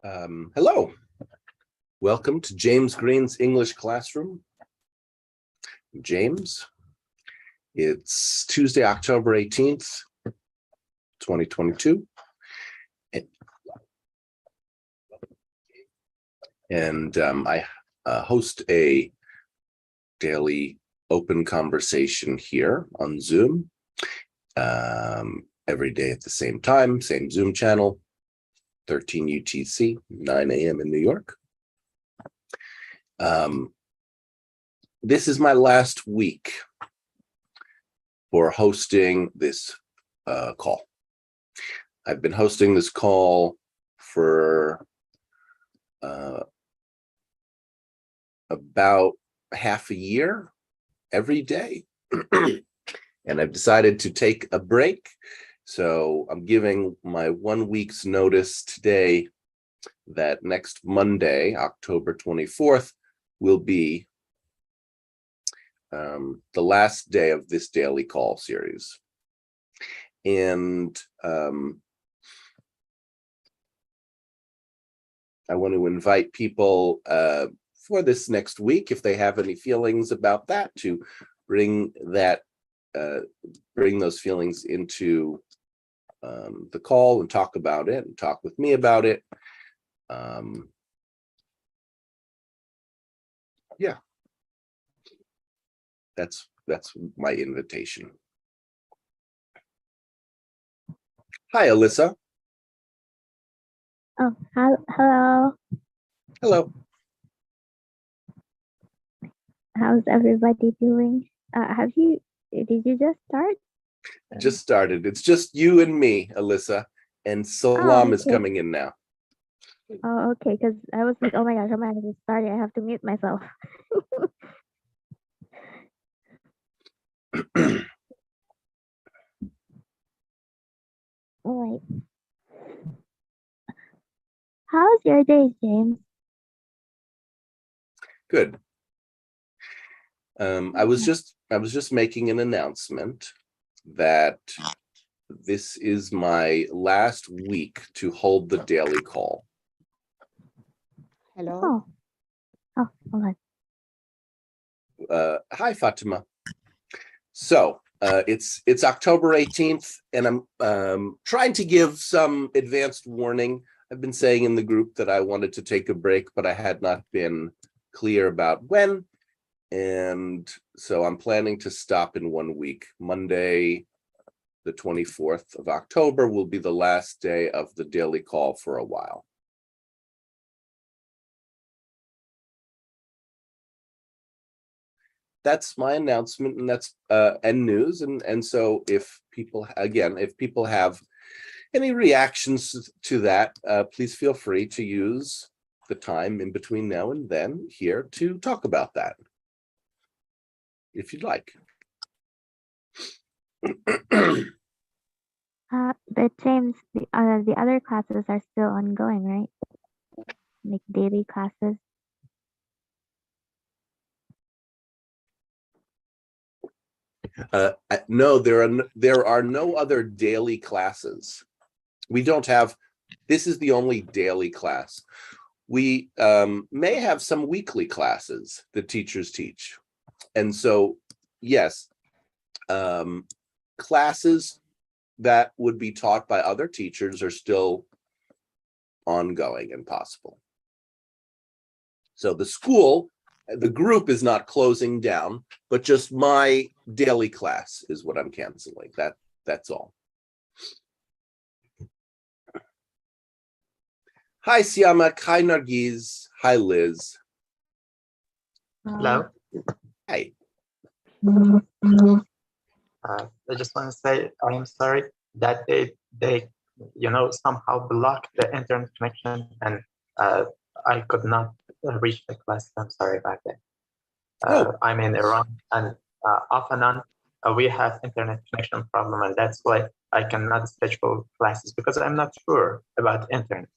Hello, welcome to James Green's English Classroom. James, it's Tuesday, October 18th, 2022. And I host a daily open conversation here on Zoom every day at the same time, same Zoom channel, 13 UTC, 9 a.m. in New York. This is my last week for hosting this call. I've been hosting this call for about half a year every day. And I've decided to take a break. So I'm giving my 1 week's notice today that next Monday, October 24th, will be the last day of this daily call series. And I want to invite people for this next week, if they have any feelings about that, to bring those feelings into the call and talk about it and talk with me about it. Yeah, that's my invitation. Hi, Alyssa. Oh, hello. Hello. How's everybody doing? Did you just start? Just started. It's just you and me, Alyssa, and Salam is coming in now. Oh, okay, because I was like, oh my gosh, I'm not just starting. I have to mute myself. All right. How's your day, James? Good. I was just making an announcement that this is my last week to hold the daily call. Hello. Oh, hold on. Hi, Fatima. So it's October 18th, and I'm trying to give some advanced warning. I've been saying in the group that I wanted to take a break, but I had not been clear about when. And so I'm planning to stop in 1 week. Monday, the 24th of October will be the last day of the daily call for a while. That's my announcement, and that's end news. And so if people have any reactions to that, please feel free to use the time in between now and then here to talk about that, if you'd like. But James, the other classes are still ongoing, right? Like daily classes. No, there are no other daily classes. We don't have. This is the only daily class. We may have some weekly classes that teachers teach, and so yes, classes that would be taught by other teachers are still ongoing and possible. So the group is not closing down, but just my daily class is what I'm canceling. That's all. Hi, Siamak. Hi, Nargiz. Hi, Liz. Hello. Hi. I just want to say I'm sorry that they somehow blocked the internet connection, and I could not reach the class. I'm sorry about that. I'm in Iran, and off and on we have internet connection problem, and that's why I cannot schedule classes because I'm not sure about internet.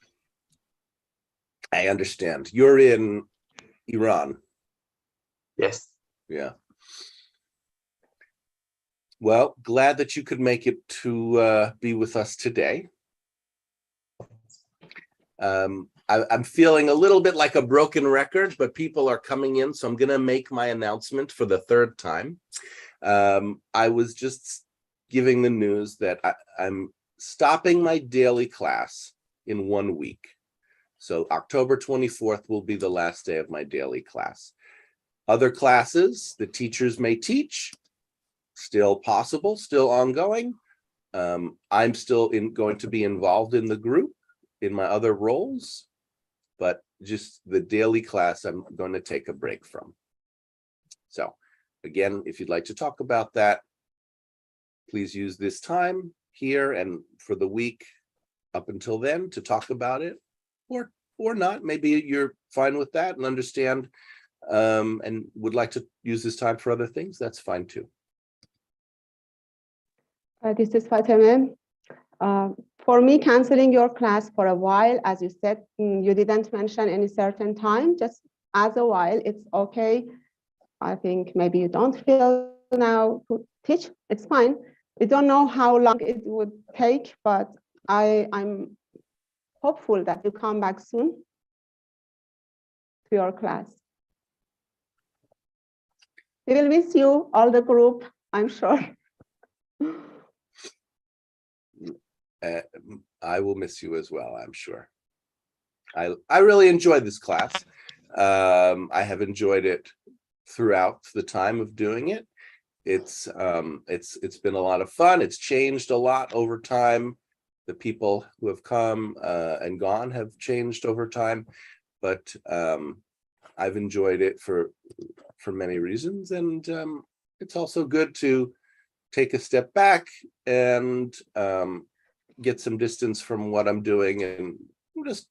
I understand. You're in Iran. Yes. Yeah. Well, glad that you could make it to be with us today. I'm feeling a little bit like a broken record, but people are coming in, so I'm going to make my announcement for the third time. I was just giving the news that I'm stopping my daily class in 1 week. So October 24th will be the last day of my daily class. Other classes the teachers may teach, still possible, still ongoing. I'm still going to be involved in the group in my other roles, but just the daily class I'm going to take a break from. So again, if you'd like to talk about that, please use this time here and for the week up until then to talk about it, or not. Maybe you're fine with that and understand and would like to use this time for other things. That's fine too. This is Fatima. For me, canceling your class for a while, as you said, you didn't mention any certain time, just as a while, it's okay. I think maybe you don't feel now to teach, it's fine. We don't know how long it would take, but I'm hopeful that you come back soon to your class. We will miss you, all the group, I'm sure. I will miss you as well, I'm sure. I really enjoyed this class. I have enjoyed it throughout the time of doing it. It's been a lot of fun. It's changed a lot over time. The people who have come and gone have changed over time, but I've enjoyed it for many reasons, and it's also good to take a step back and get some distance from what I'm doing and just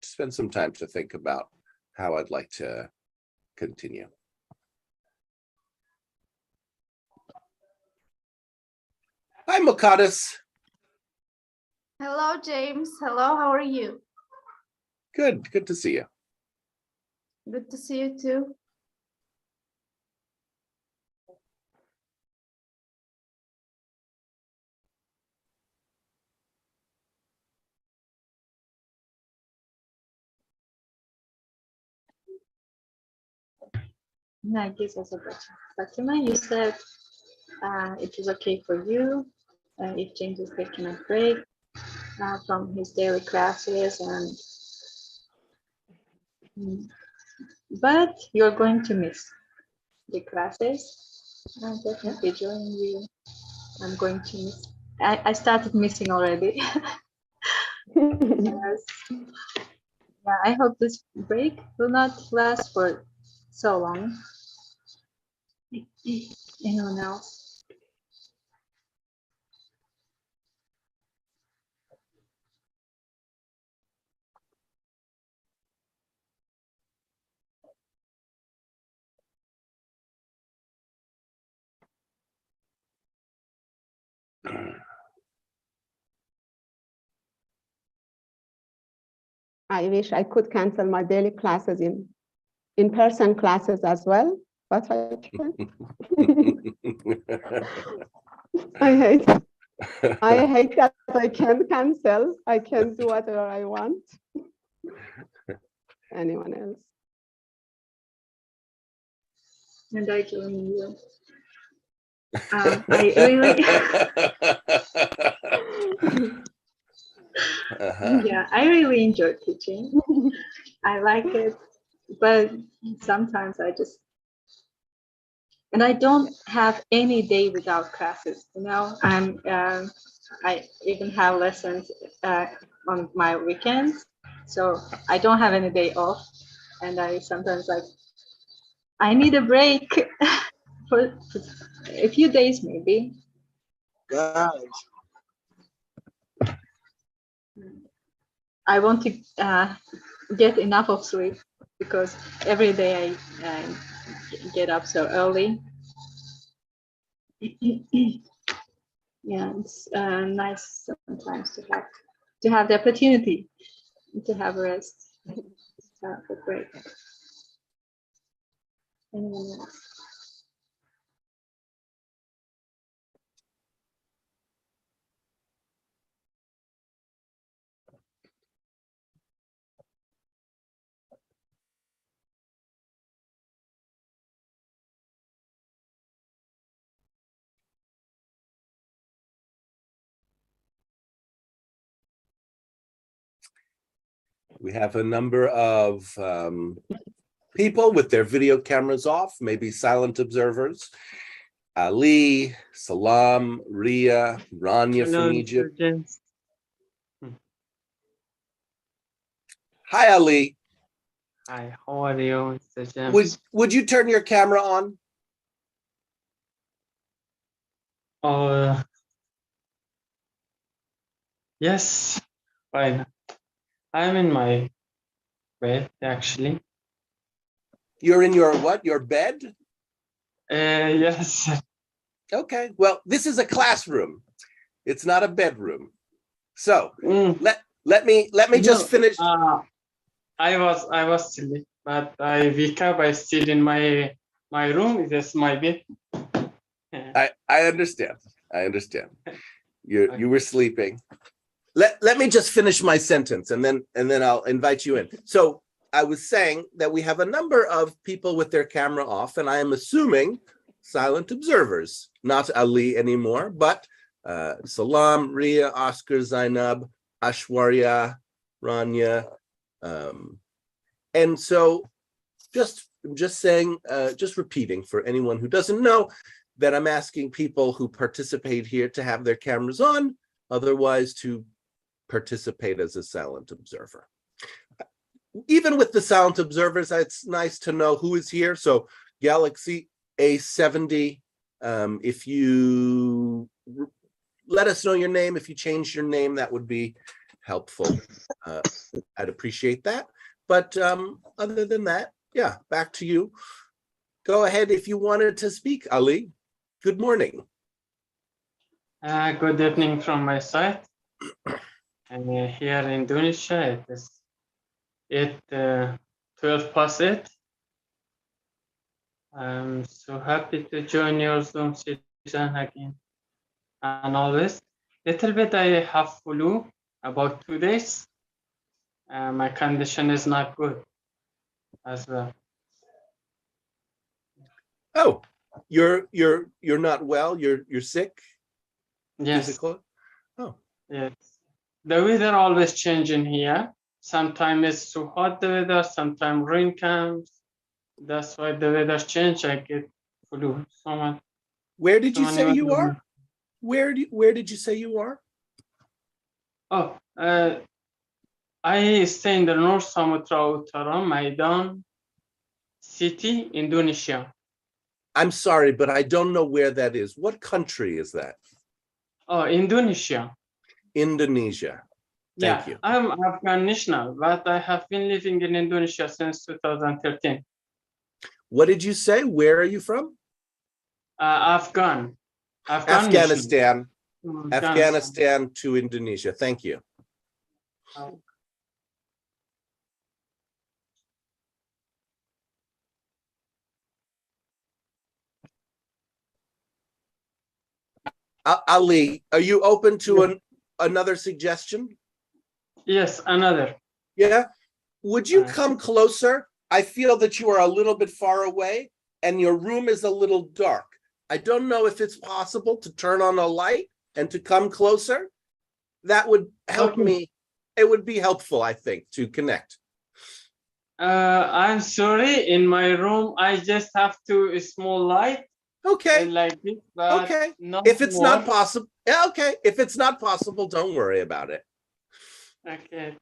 spend some time to think about how I'd like to continue. Hi, Mokadis. Hello, James. Hello, how are you? Good to see you. Good to see you too. I guess as a Fatima, you said it was okay for you if James is taking a break from his daily classes, but you're going to miss the classes. I'm definitely joining you. I'm going to miss. I started missing already. Yes. Yeah, I hope this break will not last for so long. Anyone else? I wish I could cancel my daily classes in-person classes as well, but I can't. I hate that I can't cancel. I can do whatever I want. Anyone else? And I join you. I really, yeah, I really enjoy teaching. I like it, but sometimes and I don't have any day without classes. You know, I even have lessons on my weekends, so I don't have any day off, and I sometimes I need a break for a few days maybe. I want to get enough of sleep because every day I get up so early. Yeah, it's nice sometimes to have the opportunity to have rest, to have a break. Anyone else? We have a number of people with their video cameras off, maybe silent observers. Ali, Salam, Ria, Rania Hello, from Mr. Egypt. James. Hi, Ali. Hi, how are you, Mr. James? Would you turn your camera on? Oh, yes, fine. I'm in my bed, actually. You're in your what? Your bed? Yes. Okay. Well, this is a classroom. It's not a bedroom. So Mm, let me just no, finish. I was silly, but I wake up. I still in my room. It's my bed. I understand. I understand. You were sleeping. Let me just finish my sentence and then I'll invite you in. So I was saying that we have a number of people with their camera off, and I am assuming silent observers, not Ali anymore, but Salam, Ria, Oscar, Zainab, Ashwarya, Rania. And so just saying, just repeating for anyone who doesn't know that I'm asking people who participate here to have their cameras on, otherwise to participate as a silent observer. Even with the silent observers, it's nice to know who is here. So Galaxy A70, if you let us know your name, if you change your name, that would be helpful. I'd appreciate that. But other than that, yeah, back to you. Go ahead if you wanted to speak, Ali. Good morning. Good evening from my side. And here in Indonesia, it is 12 past 8. I'm so happy to join your Zoom session again. And always, little bit I have flu about 2 days. My condition is not good as well. Oh, you're not well. You're sick. Yes. Physical. Oh. Yes. The weather always changing here. Sometimes it's too hot the weather. Sometimes rain comes. That's why the weather change. I get flu. So much. Where did you so say many you weather- are? Where did you say you are? Oh, I stay in the North Sumatra Utara, Maidan city, Indonesia. I'm sorry, but I don't know where that is. What country is that? Oh, Indonesia. Indonesia. Thank you. I'm Afghan national, but I have been living in Indonesia since 2013. What did you say? Where are you from? Afghan. Afghanistan. national. Afghanistan to Indonesia. Thank you. Ali, are you open to another suggestion? Yes, another. Yeah. Would you Alright. come closer? I feel that you are a little bit far away and your room is a little dark. I don't know if it's possible to turn on a light and to come closer. That would help Okay. me. It would be helpful, I think, to connect. I'm sorry. In my room, I just have a small light Okay. like this. But Okay. not If it's not more. possible, yeah, okay. If it's not possible, don't worry about it. Okay.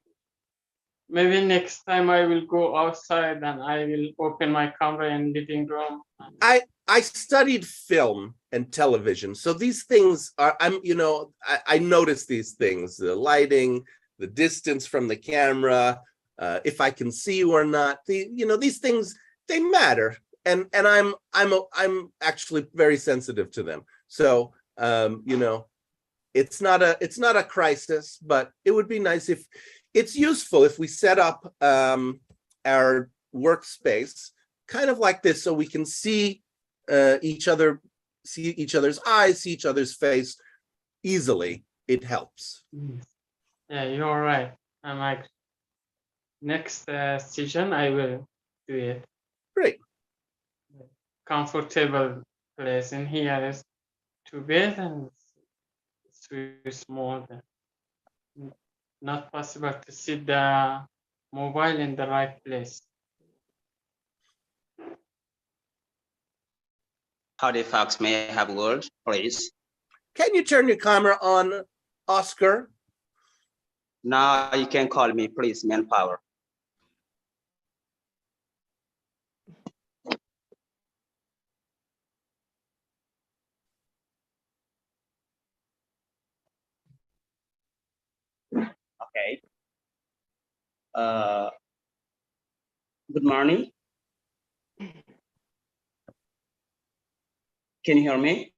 Maybe next time I will go outside and I will open my camera in living room. I studied film and television, so these things are, I notice these things, the lighting, the distance from the camera, if I can see you or not, these things, they matter. And I'm actually very sensitive to them. So, it's not a crisis, but it would be nice if it's useful if we set up our workspace kind of like this so we can see each other's eyes, see each other's face easily. It helps. Yeah, you're right. I'm like, next session I will do it. Great. Comfortable place in here is too big and it's too small. Not possible to sit the mobile in the right place. Howdy, Fox. May I have a word, please? Can you turn your camera on, Oscar? Now you can call me, please, Manpower. Okay. Good morning. Can you hear me?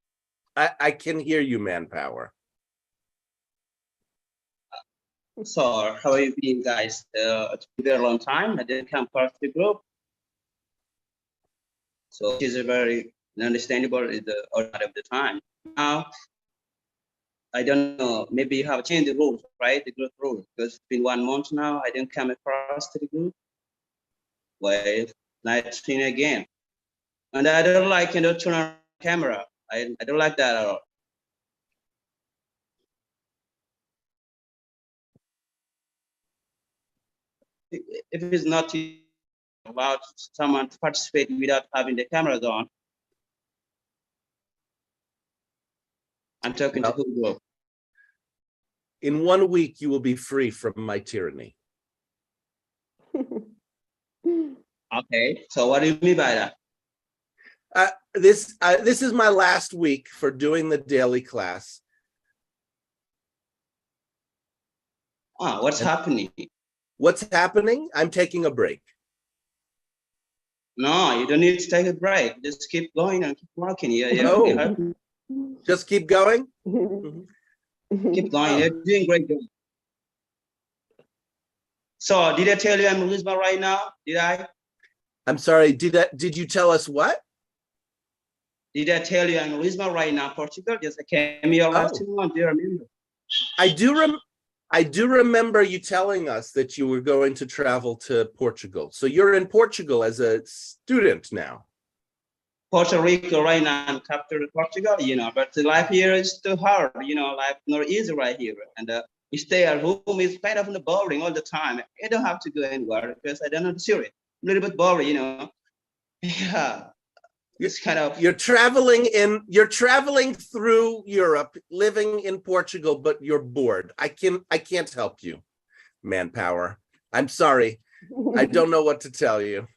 I can hear you, Manpower. So, how are you been, guys? It's been a very long time. I didn't come part of the group. So, it is a very understandable is the order of the time. Now, I don't know, maybe you have changed the rules, right? The group rules, because it's been 1 month now. I didn't come across to the group. Well, nice seeing again. And I don't like, turn on camera. I don't like that at all. If it's not allowed someone to participate without having the cameras on, I'm talking to who group. In 1 week, you will be free from my tyranny. Okay, so what do you mean by that? This is my last week for doing the daily class. What's happening? What's happening? I'm taking a break. No, you don't need to take a break. Just keep going and keep working. Oh. Just keep going? Keep going. You're doing great. So did I tell you I'm in Lisbon right now? Did I? I'm sorry, did you tell us what? Did I tell you I'm in Lisbon right now, Portugal? Yes, I came here last 2 months. Do you remember? I do remember you telling us that you were going to travel to Portugal. So you're in Portugal as a student now. Puerto Rico right now, I'm capital of Portugal, but the life here is too hard, life not easy right here. And you stay at home, it's kind of boring all the time. I don't have to go anywhere because I don't know the Syria. A little bit boring, Yeah. It's kind of you're traveling through Europe, living in Portugal, but you're bored. I can't help you, Manpower. I'm sorry. I don't know what to tell you.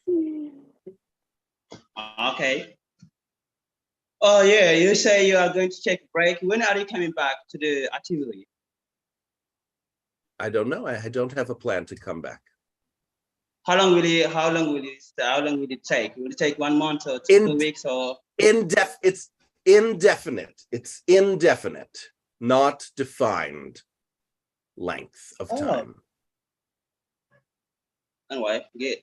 Okay. Oh yeah, you say you are going to take a break. When are you coming back to the activity? I don't know. I don't have a plan to come back. How long will it take? Will it take 1 month or 2 weeks or? It's indefinite. It's indefinite, not defined length of time. Anyway, good.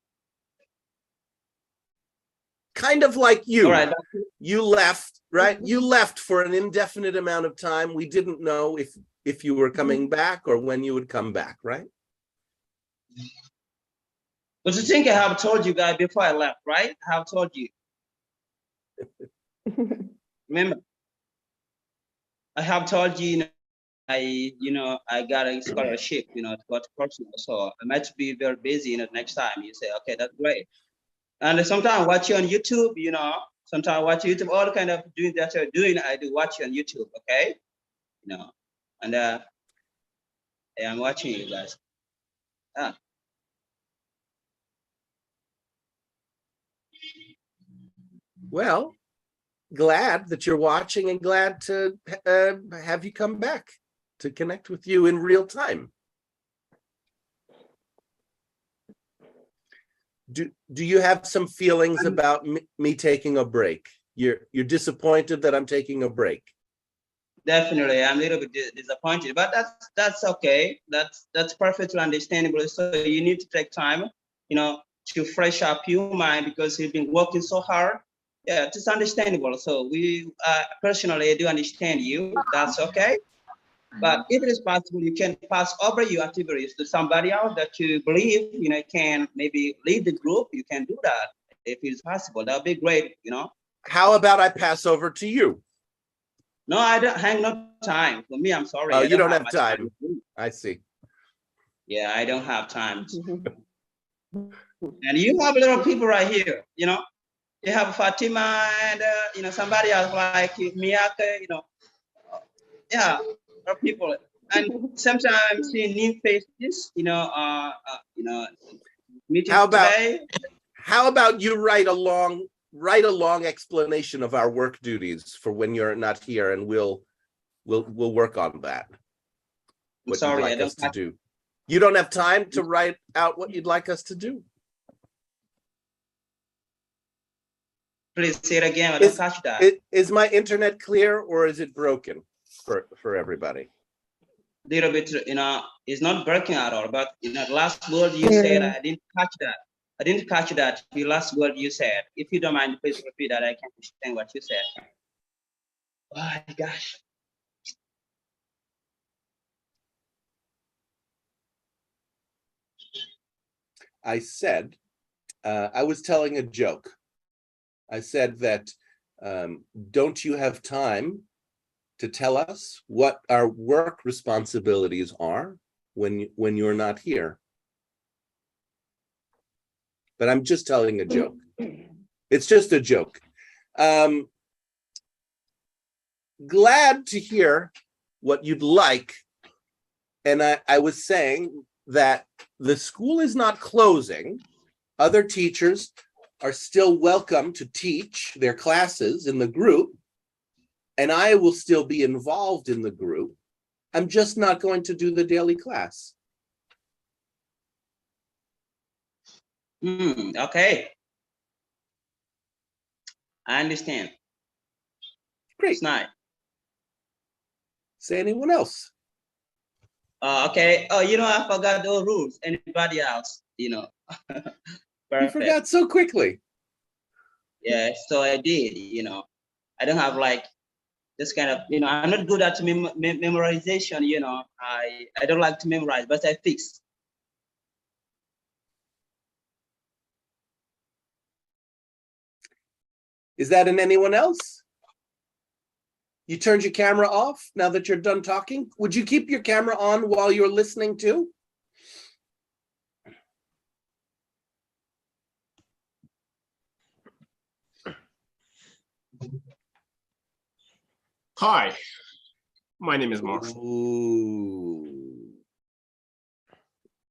Kind of like you. All right. You left, right? You left for an indefinite amount of time. We didn't know if you were coming back or when you would come back, right? But the thing I have told you guys before I left, right? I have told you. Remember, I have told you, I got a scholarship, to go to Portugal. So I might be very busy, next time. You say, okay, that's great. And sometimes I watch you on YouTube, sometimes I watch YouTube, all kind of doing that you're doing, I do watch you on YouTube, okay? And I'm watching you guys. Well, glad that you're watching and glad to have you come back to connect with you in real time. Do you have some feelings about me taking a break? You're disappointed that I'm taking a break? Definitely, I'm a little bit disappointed, but that's okay. That's perfectly understandable. So you need to take time, to fresh up your mind because you've been working so hard. Yeah, it's understandable. So we personally do understand you. That's okay. But if it is possible, you can pass over your activities to somebody else that you believe, can maybe lead the group. You can do that if it's possible. That'd be great, How about I pass over to you? No, I don't have no time. For me, I'm sorry. Oh, you don't have much time. I see. Yeah, I don't have time. And you have a lot of people right here, you know. You have Fatima and you know, somebody else like Miyake, you know. Yeah, a lot of people. And sometimes seeing new faces, you know, meeting How about- today. How about you write a long explanation of our work duties for when you're not here, and we'll work on that. I'm What sorry, you'd I like don't us to do. You don't have time to write out what you'd like us to do. please say it again. I don't Is- catch that. Is my internet clear, or is it broken for everybody? Little bit, you know, it's not working at all. But you know, the last word you Clearly. said, I didn't catch that. I didn't catch that. The last word you said. If you don't mind, please repeat that. I can't understand what you said. Oh my gosh. I said, I was telling a joke. I said that, don't you have time to tell us what our work responsibilities are when you're not here? But I'm just telling a joke. It's just a joke. Glad to hear what you'd like. And I was saying that the school is not closing. Other teachers are still welcome to teach their classes in the group, and I will still be involved in the group. I'm just not going to do the daily class. Okay. I understand. Great. It's nice. Say anyone else? Okay. Oh, you know, I forgot those rules. Anybody else? You know. You Perfect. forgot so quickly. Yeah, so I did, you know. I don't have like this kind of, you know, I'm not good at memorization, you know. I don't like to memorize, but I fix. Is that in anyone else? You turned your camera off now that you're done talking? Would you keep your camera on while you're listening too? Hi, my name is Marshall. Ooh.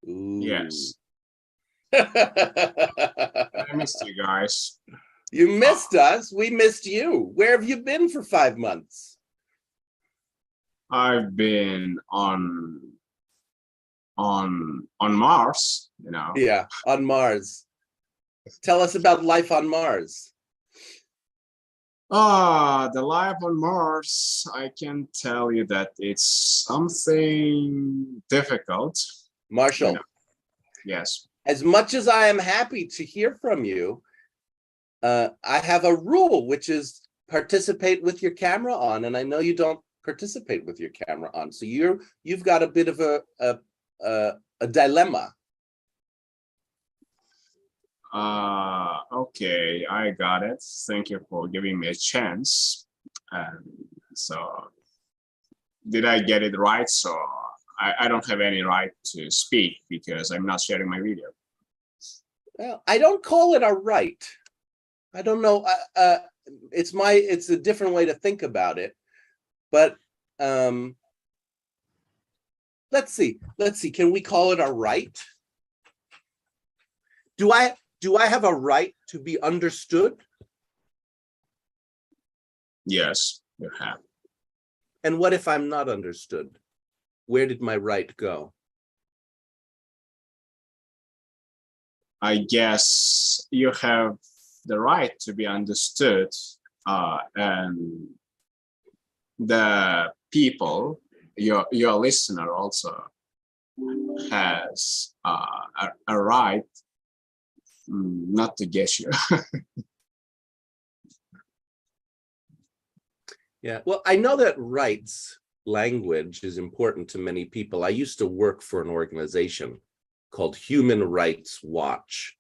Ooh. Yes, You I missed you guys. missed us. We missed you. Where have you been for 5 months? I've been on Mars, you know. Yeah, on Mars. Tell us about life on Mars. The life on Mars, I can tell you that it's something difficult. Marshall, Yeah. Yes. as much as I am happy to hear from you, I have a rule, which is participate with your camera on, and I know you don't participate with your camera on, so you've got a bit of a dilemma. Okay, I got it. Thank you for giving me a chance. So, did I get it right? So, I don't have any right to speak because I'm not sharing my video. Well, I don't call it a right. I don't know. It's a different way to think about it. But let's see. Can we call it a right? Do I have a right to be understood? Yes, you have. And what if I'm not understood? Where did my right go? I guess you have the right to be understood, and the people, your listener also has a right not to get you. Yeah, well, I know that rights language is important to many people. I used to work for an organization called Human Rights Watch.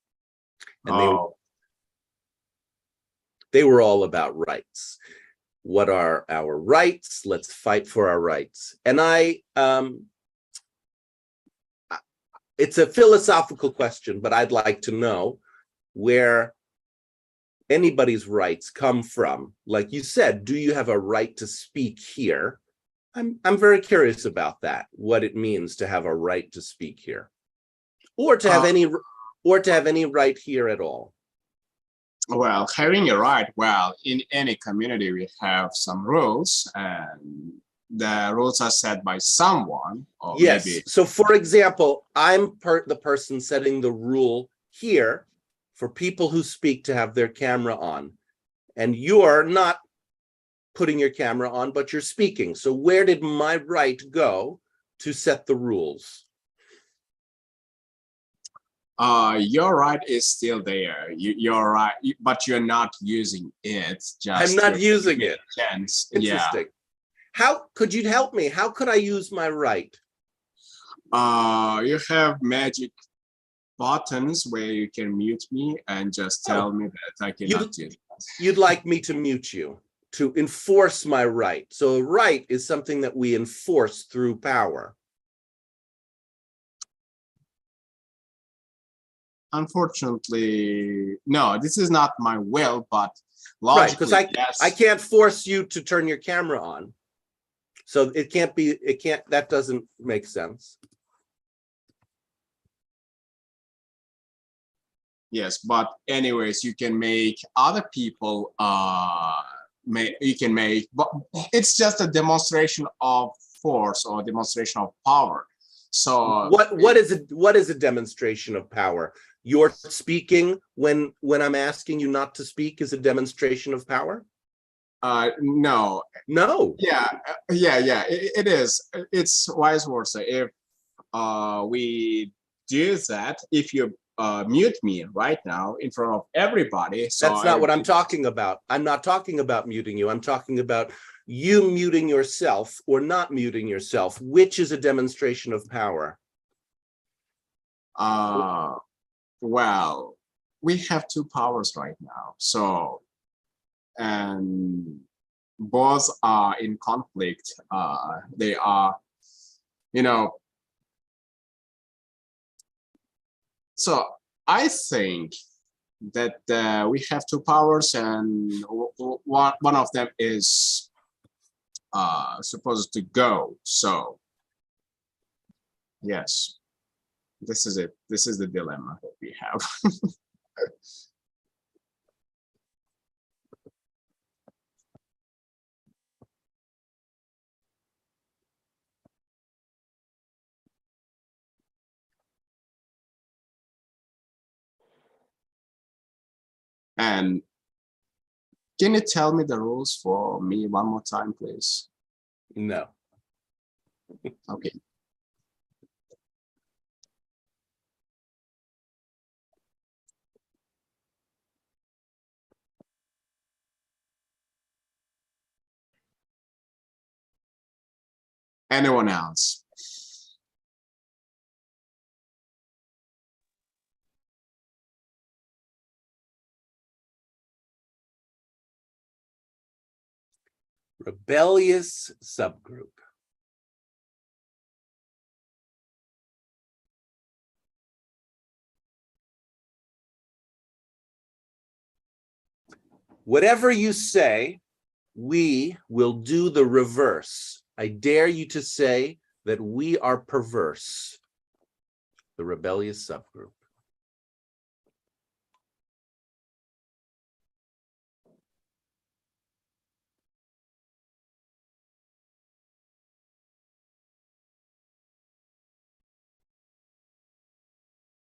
And they were all about rights. What are our rights? Let's fight for our rights. And it's a philosophical question, but I'd like to know where anybody's rights come from. Like you said, do you have a right to speak here? I'm very curious about that, what it means to have a right to speak here, or to have any right here at all. Well, having a right, well, in any community, we have some rules, and the rules are set by someone, or Yes. maybe. So for example, I'm the person setting the rule here for people who speak to have their camera on, and you're not putting your camera on, but you're speaking. So where did my right go to set the rules? Your right is still there. You're right, but you're not using it. I'm Just not to using give it. a chance. Interesting. How could you help me? How could I use my right? Yeah. You have magic buttons where you can mute me and just tell me that I cannot do that. You'd like me to mute you, to enforce my right. So a right is something that we enforce through power. Unfortunately, no, this is not my will, but Right, because logically, yes. I can't force you to turn your camera on. So it can't, that doesn't make sense. Yes, but anyways, you can make other people, but it's just a demonstration of force or demonstration of power. So What is a demonstration of power? You're speaking when I'm asking you not to speak is a demonstration of power? no. Yeah, it is. It's vice versa. If we do that, if you mute me right now in front of everybody, so that's not what I'm talking about. I'm not talking about muting you. I'm talking about you muting yourself or not muting yourself, which is a demonstration of power. Well, we have two powers right now, so, and both are in conflict. They are, so I think that we have two powers, and one of them is supposed to go. So yes, this is it. This is the dilemma that we have. And can you tell me the rules for me one more time, please? No. Okay. Anyone else? Rebellious subgroup. Whatever you say, we will do the reverse. I dare you to say that we are perverse. The rebellious subgroup.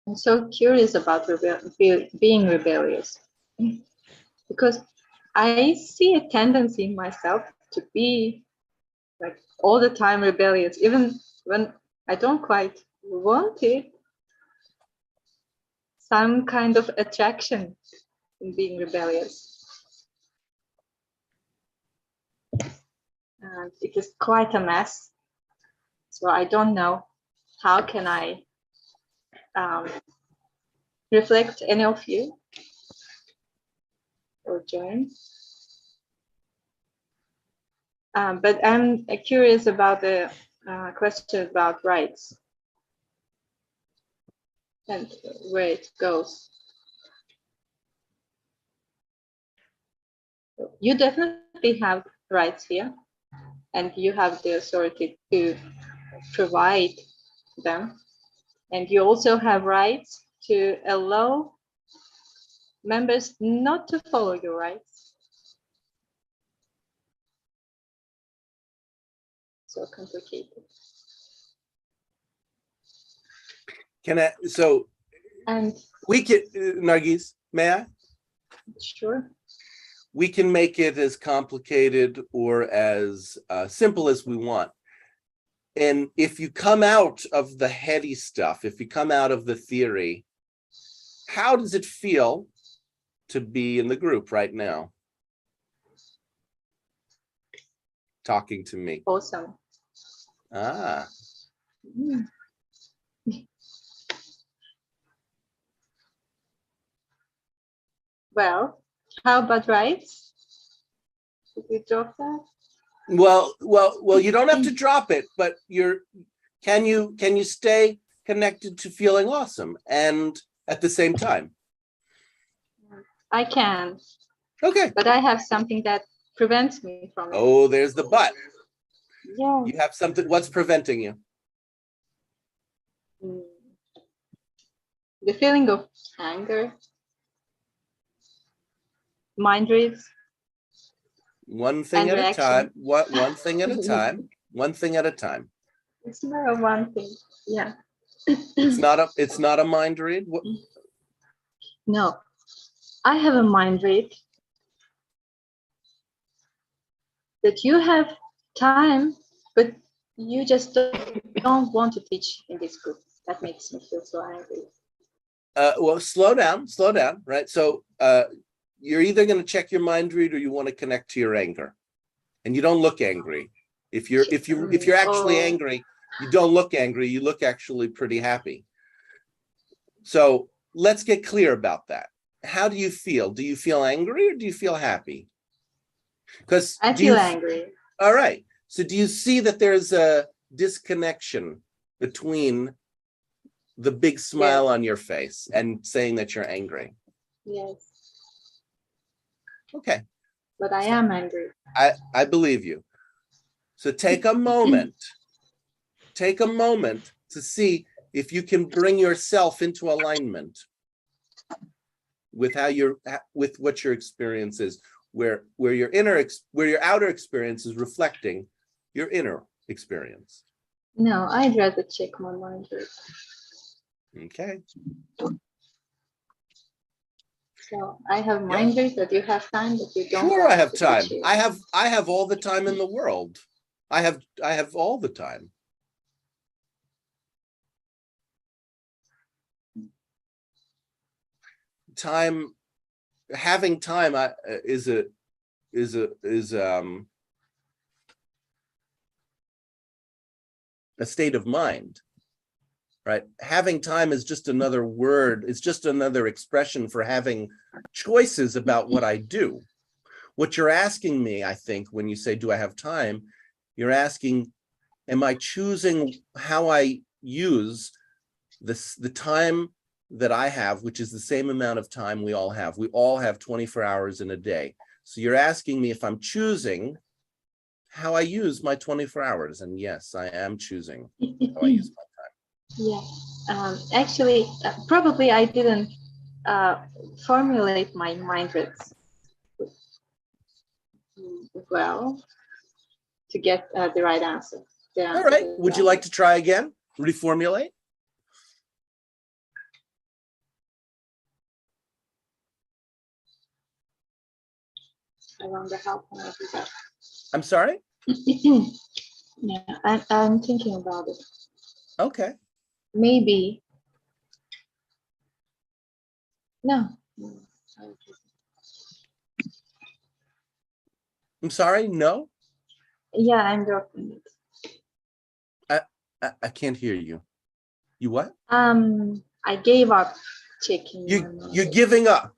I'm so curious about being rebellious, because I see a tendency in myself to be like all the time rebellious, even when I don't quite want it. Some kind of attraction in being rebellious. And it is quite a mess. So I don't know how can I reflect any of you or join. But I'm curious about the question about rights. and where it goes. You definitely have rights here, and you have the authority to provide them. And you also have rights to allow members not to follow your rights. So complicated. So And we can, Nargis, may I? sure. We can make it as complicated or as simple as we want. And if you come out of the heady stuff, if you come out of the theory, how does it feel to be in the group right now? Talking to me. Awesome. Ah, Mm. Well, how about rights? Should we drop that? well, you don't have to drop it, but can you stay connected to feeling awesome and at the same time? I can, Okay. but I have something that prevents me from it. Oh, there's the but. Yeah. You have something, what's preventing you? Mm. The feeling of anger, mind reads. One thing And at a reaction. time. What? One thing at a time. One thing at a time. It's not one thing. Yeah. It's not a mind read. What? No, I have a mind read that you have time, but you just don't want to teach in this group. That makes me feel so angry. Well, slow down, right? So you're either going to check your mind read or you want to connect to your anger. And you don't look angry. If you're actually Oh. angry, you don't look angry, you look actually pretty happy. So let's get clear about that. How do you feel? Do you feel angry or do you feel happy? Because I feel angry. All right. So do you see that there's a disconnection between the big smile on your face and saying that you're angry? Yes, Okay. but I am angry. I believe you. So take a moment to see if you can bring yourself into alignment with with what your experience is, where your outer experience is reflecting your inner experience. No, I'd rather check my mind read. Okay. So I have mind read that you have time, but you don't. Sure, want I have to time. teach it. I have all the time in the world. I have all the time. Having time is a state of mind, right? Having time is just another word. It's just another expression for having choices about what I do. What you're asking me, I think, when you say, do I have time? You're asking, am I choosing how I use the time that I have, which is the same amount of time we all have. We all have 24 hours in a day. So you're asking me if I'm choosing how I use my 24 hours. And yes, I am choosing how I use my time. Yeah, actually, probably I didn't formulate my mind reads well to get the right answer. All right. Would you like to try again? Reformulate? I wonder how can I do that. I'm sorry? Yeah, I'm thinking about it. Okay. Maybe. No. I'm sorry, no? Yeah, I'm dropping it. I can't hear you. You what? I gave up checking. You're giving up.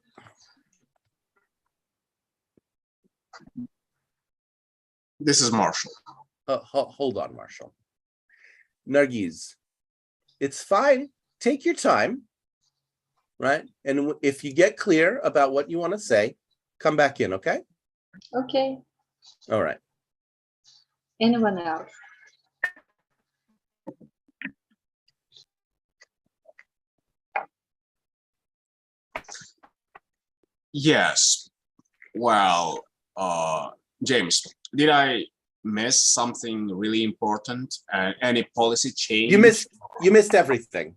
This is Marshall. Hold on, Marshall. Nargis, it's fine. Take your time. right? And if you get clear about what you want to say, come back in, okay? Okay. All right. Anyone else? Yes. Well, James, did I miss something really important? Any policy change? You missed everything.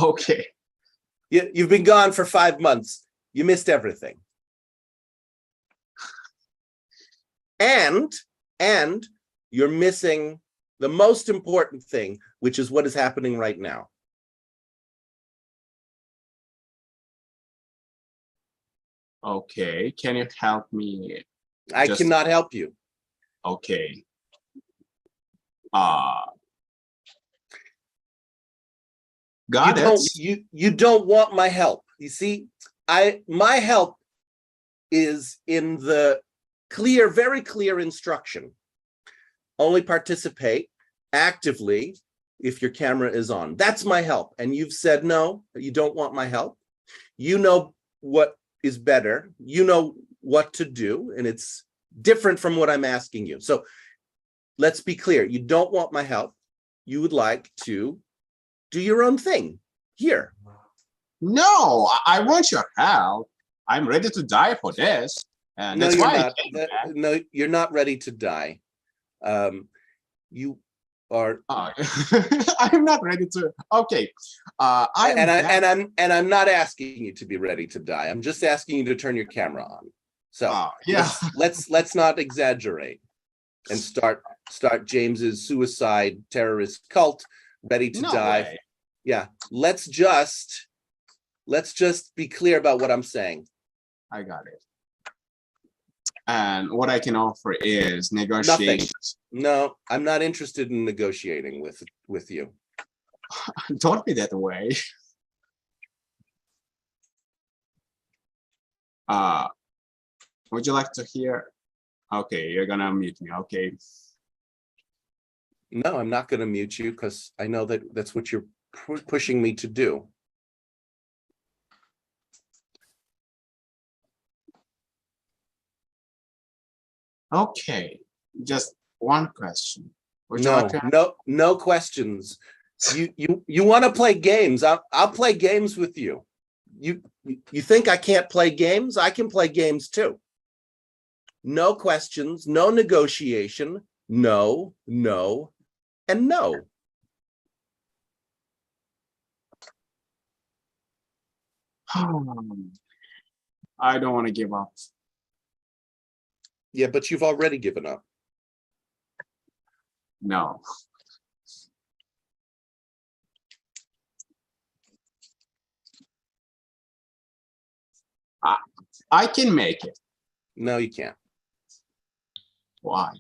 Okay. You've been gone for 5 months. You missed everything. And you're missing the most important thing, which is what is happening right now. Okay. Can you help me? I Just- cannot help you. Okay. Got it. You don't want my help. You see, my help is in the clear, very clear instruction. Only participate actively if your camera is on. That's my help. And you've said no, you don't want my help. You know what is better. You know what to do, and it's different from what I'm asking you. So let's be clear. You don't want my help. You would like to do your own thing here. No, I want your help. I'm ready to die for this. And that's why I came back. No, you're not ready to die. You are. I'm not ready to. Okay. I'm not asking you to be ready to die. I'm just asking you to turn your camera on. So yeah. let's not exaggerate and start James's suicide terrorist cult ready to No die. way. Yeah, let's just be clear about what I'm saying. I got it. And what I can offer is negotiations. No, I'm not interested in negotiating with you. Don't be that way. Would you like to hear? Okay, you're gonna mute me. Okay. No, I'm not going to mute you because I know that that's what you're pushing me to do. Okay, just one question. Would you like to No questions. You want to play games? I'll play games with you. You think I can't play games? I can play games too. No questions, no negotiation, no, and no. I don't want to give up. Yeah, but you've already given up. No. I can make it. No, you can't. Why?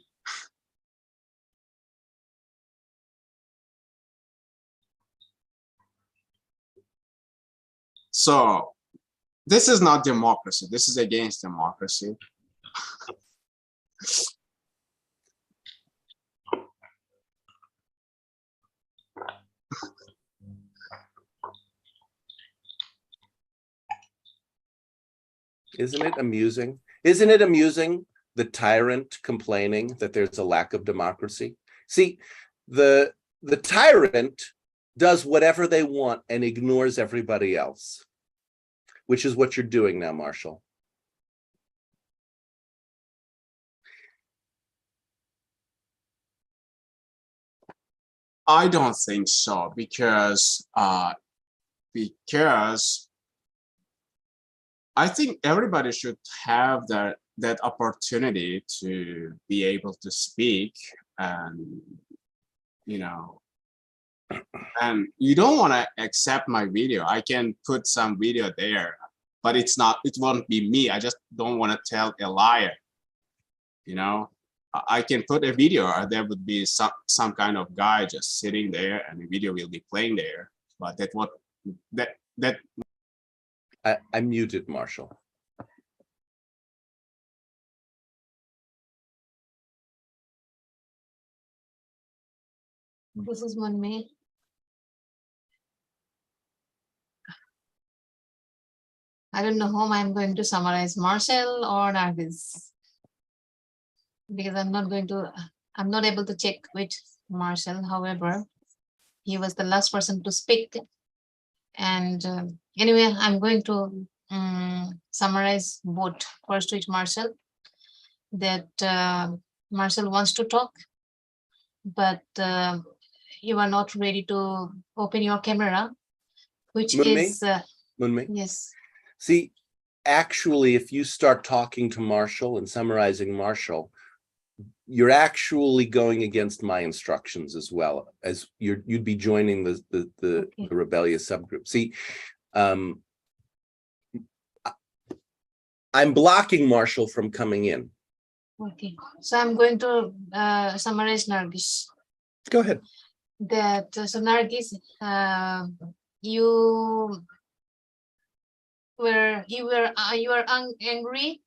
So this is not democracy. This is against democracy. Isn't it amusing? Isn't it amusing, the tyrant complaining that there's a lack of democracy? See, the tyrant does whatever they want and ignores everybody else, which is what you're doing now, Marshall. I don't think so, because I think everybody should have that opportunity to be able to speak, and and you don't want to accept my video. I can put some video there, but it won't be me. I just don't want to tell a liar. I can put a video, or there would be some kind of guy just sitting there, and the video will be playing there. But I muted Marshall. This is one me. I don't know whom I'm going to summarize, Marshall or Nargis. Because I'm not able to check with Marshall. However, he was the last person to speak. And anyway, I'm going to summarize both. First with Marshall, that Marshall wants to talk, but you are not ready to open your camera, which Munmi? is, Munmi? yes. See, actually, if you start talking to Marshall and summarizing Marshall, you're actually going against my instructions as well, as you'd be joining the Okay. rebellious subgroup. See, I'm blocking Marshall from coming in. Okay, so I'm going to summarize Nargis. Go ahead. That so Nargis, you were angry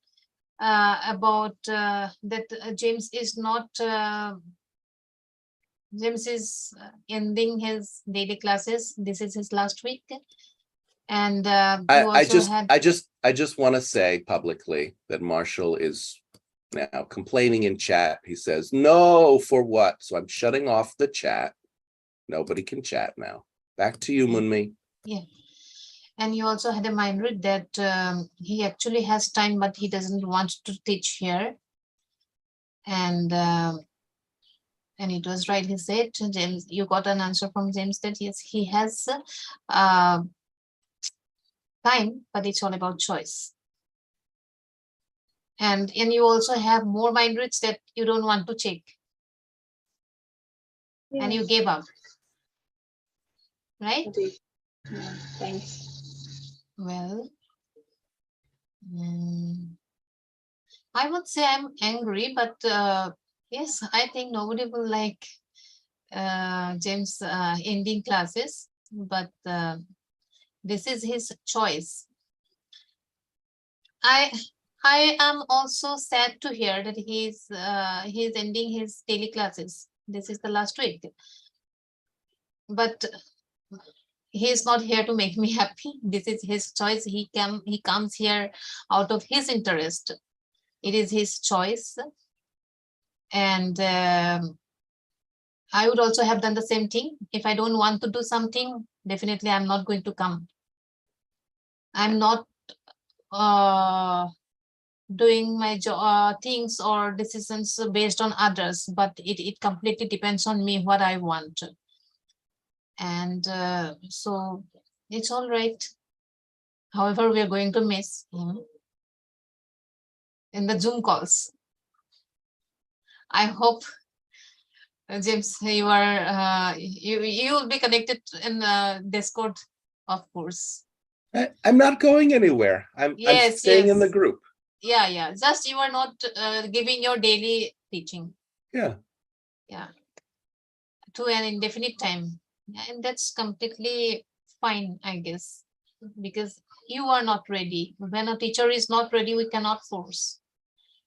about that James is not James is ending his daily classes. This is his last week, and you I also had just want to say publicly that Marshall is now complaining in chat. He says, no, for what? So I'm shutting off the chat. Nobody can chat now. Back to you, Munmi. yeah. And you also had a mind read that he actually has time, but he doesn't want to teach here. And it was right. He said, James, you got an answer from James that yes, he has time, but it's all about choice. And you also have more mind reads that you don't want to check, and you Yes, gave up, right? indeed. Yeah, thanks. Well, I would say I'm angry, but yes, I think nobody will like James ending classes, but this is his choice. I am also sad to hear that he's ending his daily classes. This is the last week, but he is not here to make me happy. This is his choice. He comes here out of his interest. It is his choice, and I would also have done the same thing. If I don't want to do something, definitely I'm not going to come. I'm not doing my things or decisions based on others, but it completely depends on me what I want. And so it's all right. However, we are going to miss him in the Zoom calls. I hope, James, you are you will be connected in Discord, of course. I'm not going anywhere. I'm staying in the Yes. group. Yeah. Just you are not giving your daily teaching. Yeah. Yeah. To an indefinite time. And that's completely fine, I guess, because you are not ready. When a teacher is not ready, we cannot force.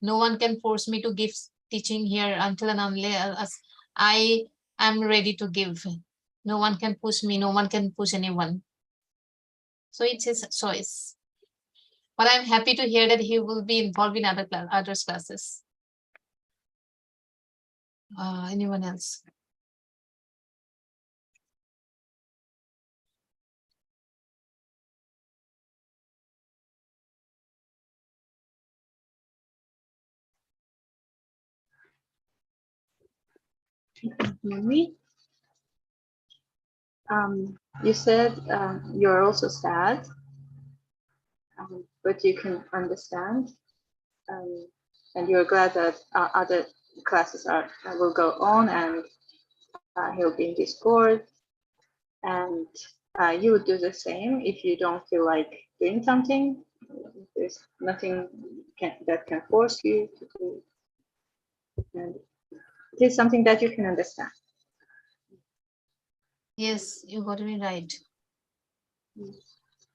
No one can force me to give teaching here until and unless I am ready to give. No one can push me. No one can push anyone. So it's his choice. But I'm happy to hear that he will be involved in other classes. Anyone else? Mummy, you said you're also sad, but you can understand, and you're glad that other classes will go on, and he'll be in Discord, and you would do the same if you don't feel like doing something. There's nothing that can force you to do, and it is something that you can understand. Yes, you got me right.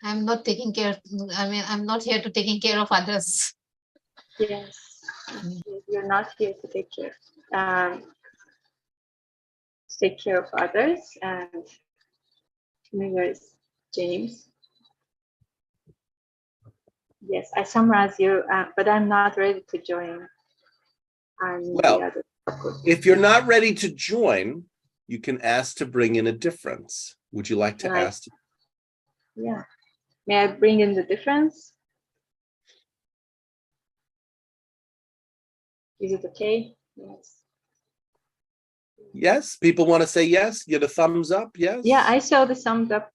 I'm not taking care. I'm not here to taking care of others. Yes, you're not here to take care of others. And where is James? Yes, I summarize you, but I'm not ready to join. Well, if you're not ready to join, you can ask to bring in a difference. Would you like to Right. ask? Yeah. May I bring in the difference? Is it okay? Yes. Yes, people want to say yes, get a thumbs up, yes? Yeah, I saw the summed up.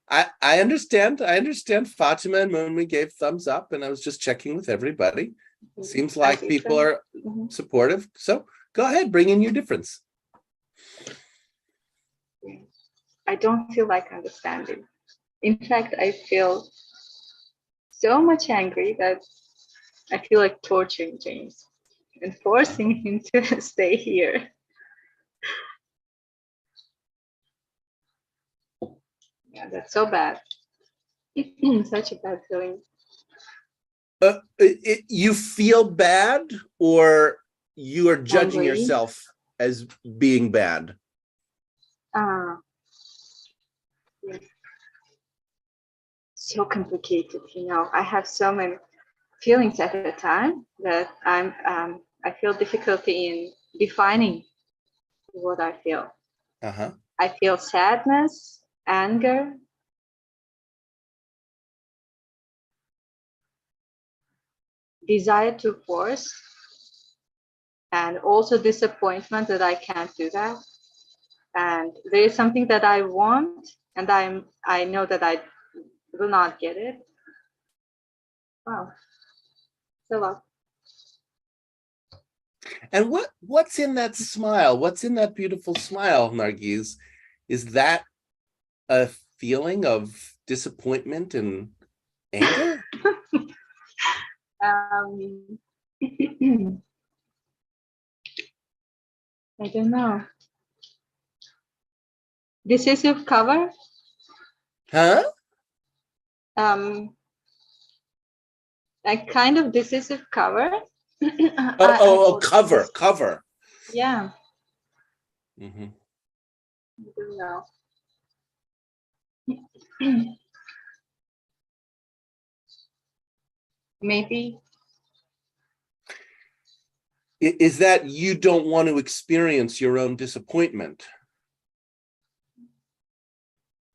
I understand. I understand Fatima and Moonmi gave thumbs up, and I was just checking with everybody. Seems like As people usual. are Mhm. supportive. So go ahead, bring in your difference. I don't feel like understanding. In fact, I feel so much angry that I feel like torturing James and forcing him to stay here. Yeah, that's so bad. Such a bad feeling. You feel bad, or you are judging Angry. yourself as being bad? Yeah. So complicated, you know. I have so many feelings at a time that I feel difficulty in defining what I feel. Uh-huh. I feel sadness, anger, desire to force, and also disappointment that I can't do that. And there is something that I want, and I know that I will not get it. Wow, it's a lot. And what's in that smile? What's in that beautiful smile, Nargis? Is that a feeling of disappointment and anger? I don't know. Decisive cover. Huh? A kind of decisive cover. Cover. Yeah. Mhm. I don't know. Maybe. Is that you don't want to experience your own disappointment?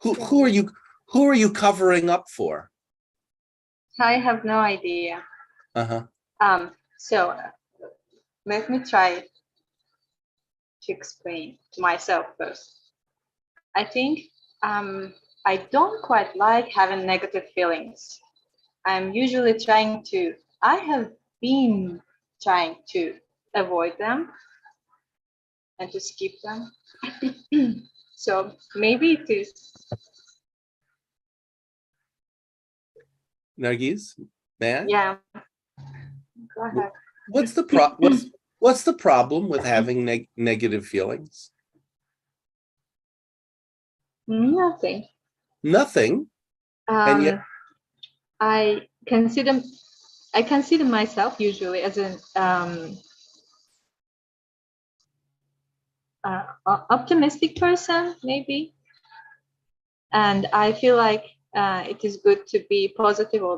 Who are you covering up for? I have no idea. Uh-huh. So let me try to explain to myself first. I think I don't quite like having negative feelings. I'm usually I have been trying to avoid them and to skip them. So maybe it is. Nargis, man? Yeah. Go ahead. What's the problem with having negative feelings? Nothing. Nothing. And yet, I consider myself usually as an optimistic person, maybe, and I feel like it is good to be positive all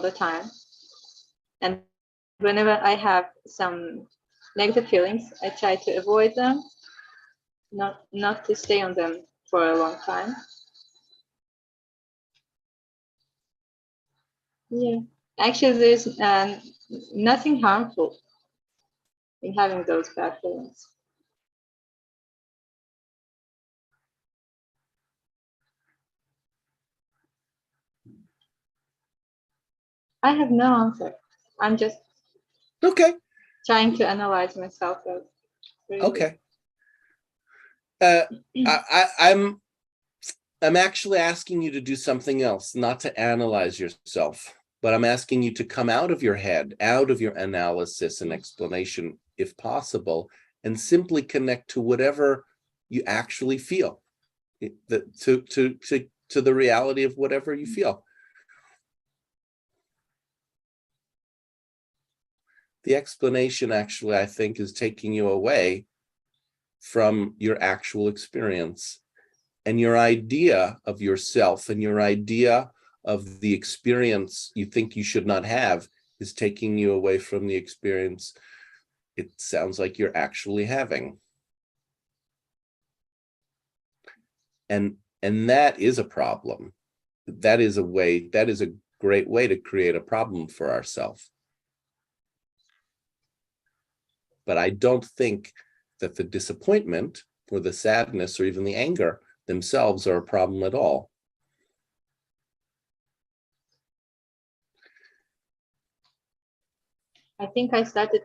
the time. And whenever I have some negative feelings, I try to avoid them, not to stay on them for a long time. Yeah, actually, there's nothing harmful in having those bad feelings. I have no answer. I'm just okay. Trying to analyze myself. Okay. I'm actually asking you to do something else, not to analyze yourself, but I'm asking you to come out of your head, out of your analysis and explanation, if possible, and simply connect to whatever you actually feel, to the reality of whatever you feel. The explanation actually, I think, is taking you away from your actual experience and your idea of yourself and your idea of the experience you think you should not have is taking you away from the experience it sounds like you're actually having. And that is a problem. That is a great way to create a problem for ourselves. But I don't think that the disappointment or the sadness or even the anger themselves are a problem at all. I think I started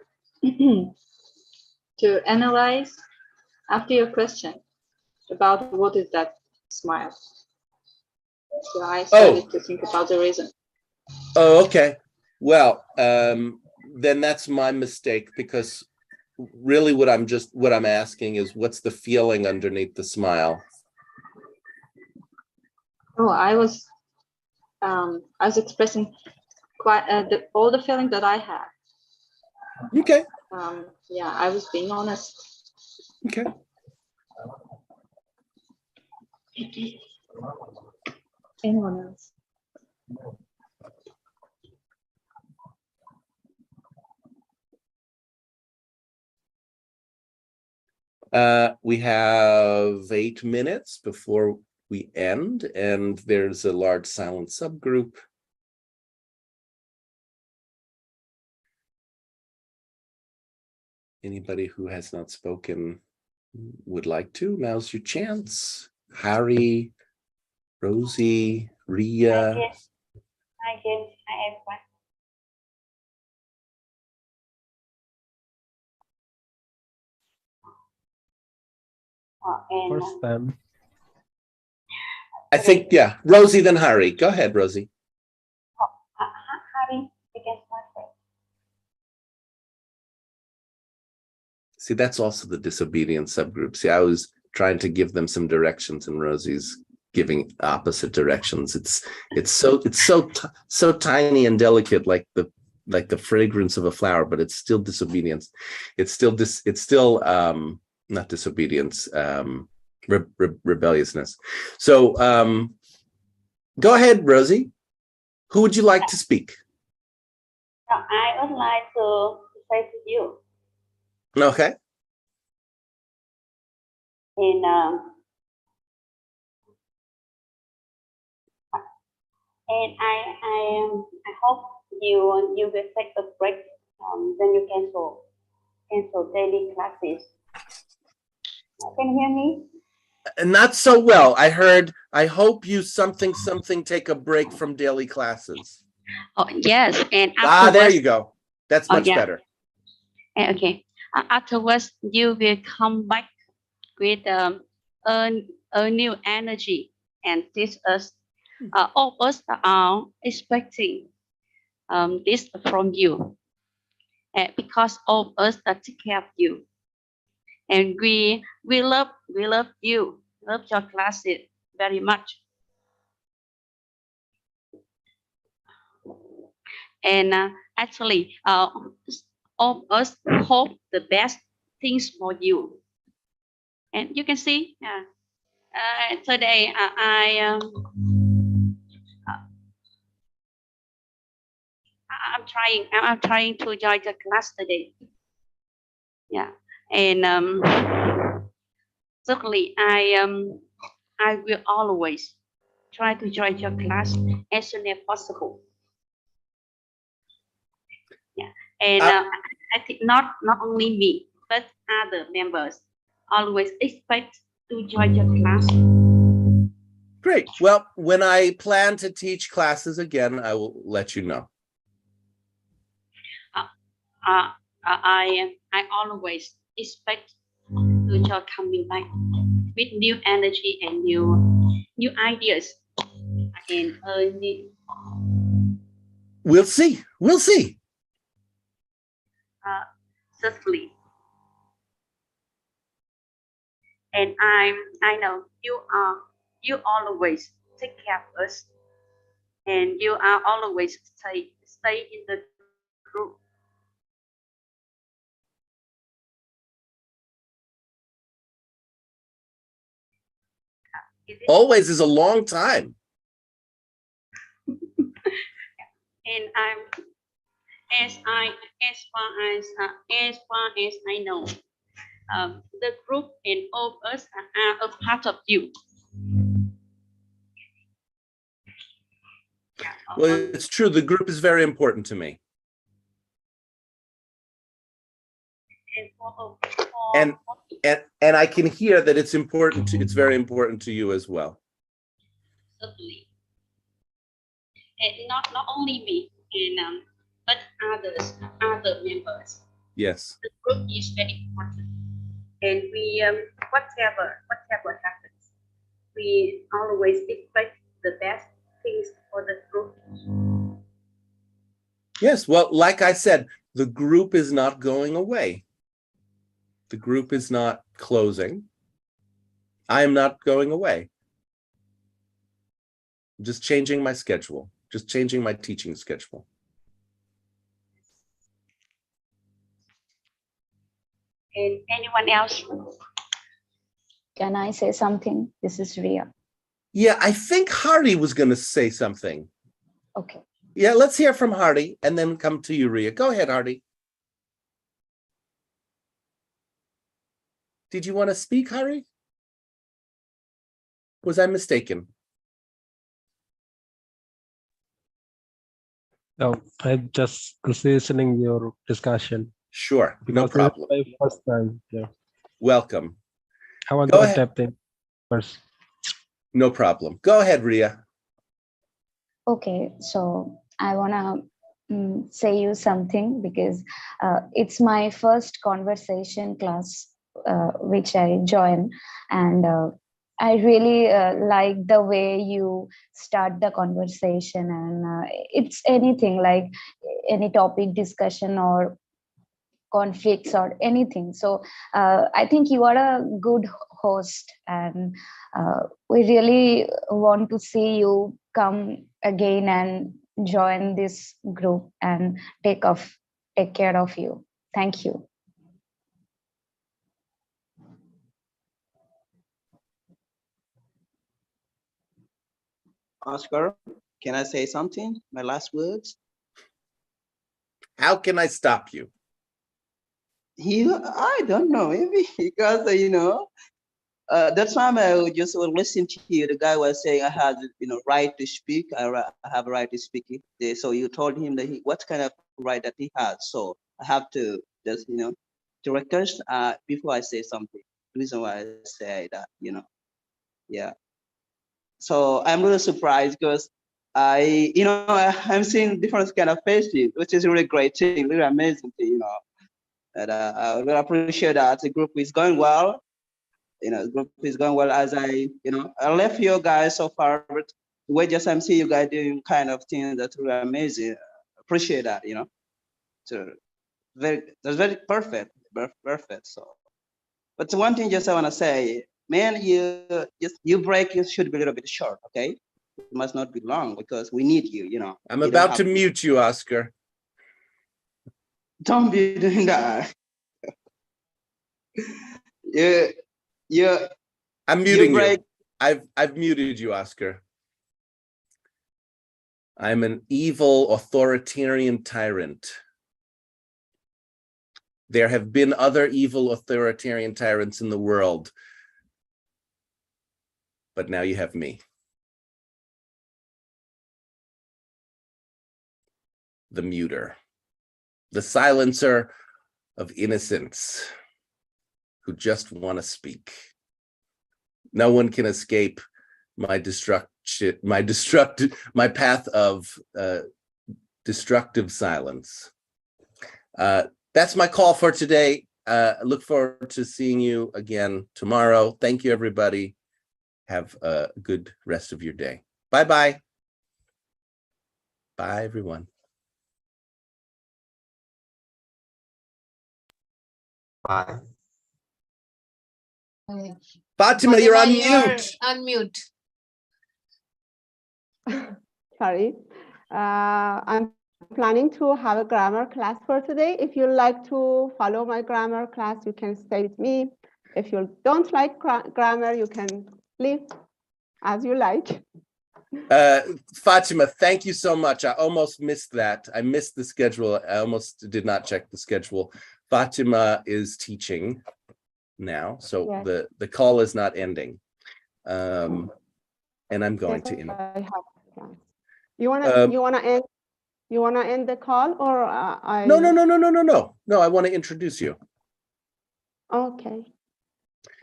to analyze after your question about what is that smile. So I started to think about the reason. Oh, okay. Well, then that's my mistake, because really what I'm asking is, what's the feeling underneath the smile? Oh, I was expressing quite all the feelings that I had. Okay. Yeah, I was being honest. Okay. Anyone else? We have 8 minutes before we end, and there's a large silent subgroup. Anybody who has not spoken would like to, now's your chance. Harry, Rosie, Ria. Hi, James. Hi, everyone. First time. I think, yeah, Rosie, then Harry. Go ahead, Rosie. Harry, you can start first. See, that's also the disobedience subgroup. See, I was trying to give them some directions, and Rosie's giving opposite directions. It's so tiny and delicate, like the fragrance of a flower, but it's still disobedience. It's still not disobedience, rebelliousness. So go ahead, Rosie. Who would you like to speak? So I would like to say to you, Okay. and I hope you will take a break when you cancel daily classes. Can you hear me? Not so well. I heard, I hope you something take a break from daily classes. Oh, yes. And there you go. That's much better. Okay. Afterwards, you will come back with a new energy and teach us. All of us are expecting this from you, because all of us take care of you, and we love you, love your classes very much. And actually, all of us hope the best things for you. And you can see, today I'm trying to join the class today. Yeah, and certainly I will always try to join your class as soon as possible. Yeah, and I think not only me, but other members always expect to join your class. Great. Well, when I plan to teach classes again, I will let you know. I always expect to your coming back with new energy and new ideas, and we'll see. We'll see. Certainly. And I know you always take care of us, and you are always stay in the group. Always is a long time. And as far as I know, the group and all of us are a part of you. Well, it's true. The group is very important to me. And I can hear that it's important to, it's very important to you as well. Certainly. And not only me, and but other members. Yes. The group is very important. And we whatever happens, we always expect the best things for the group. Yes. Well, like I said, the group is not going away. The group is not closing. I am not going away. I'm just changing my schedule, just changing my teaching schedule. And anyone else? Can I say something? This is Ria. Yeah, I think Hardy was going to say something. Okay. Yeah, let's hear from Hardy and then come to you, Ria. Go ahead, Hardy. Did you want to speak, Hardy? Was I mistaken? No, I'm just listening your discussion. Sure, no Because problem. it's my first time. Yeah. Welcome. I want Go to ahead. adapt it first. No problem. Go ahead, Ria. Okay, so I wanna say you something because it's my first conversation class which I joined, and I really like the way you start the conversation, and it's anything like any topic discussion or conflicts or anything. So I think you are a good host, and we really want to see you come again and join this group and take care of you. Thank you. Oscar, can I say something? My last words? How can I stop you? I don't know, maybe because, that time I would just listen to you. The guy was saying I had, right to speak. I have a right to speak. So you told him that what kind of right that he had. So I have to just, to request before I say something. The reason why I say that, yeah. So I'm really surprised because I'm seeing different kind of faces, which is really great thing, really amazing thing, And I really appreciate that the group is going well. The group is going well as I left you guys so far, but the way just I'm seeing you guys doing kind of things that's really amazing. Appreciate that, So that's very perfect. So, but the one thing just I want to say, man, you break it should be a little bit short, okay? It must not be long because we need you, I'm You don't about have to mute you, Oscar. Don't be doing that. I'm muting you. I've muted you, Oscar. I'm an evil authoritarian tyrant. There have been other evil authoritarian tyrants in the world, but now you have me. The muter, the silencer of innocence who just want to speak. No one can escape my path of destructive silence. That's my call for today. I look forward to seeing you again tomorrow. Thank you, everybody. Have a good rest of your day. Bye-bye. Bye, everyone. Bye. Okay. Fatima, you're on Fatima, mute. Unmute. Sorry. I'm planning to have a grammar class for today. If you like to follow my grammar class, you can stay with me. If you don't like grammar, you can leave as you like. Fatima, thank you so much. I almost missed that. I missed the schedule. I almost did not check the schedule. Fatima is teaching now, so Yes. the call is not ending. And I'm going Yes, to. I have class. You wanna end the call, or I? No. No, I want to introduce you. Okay.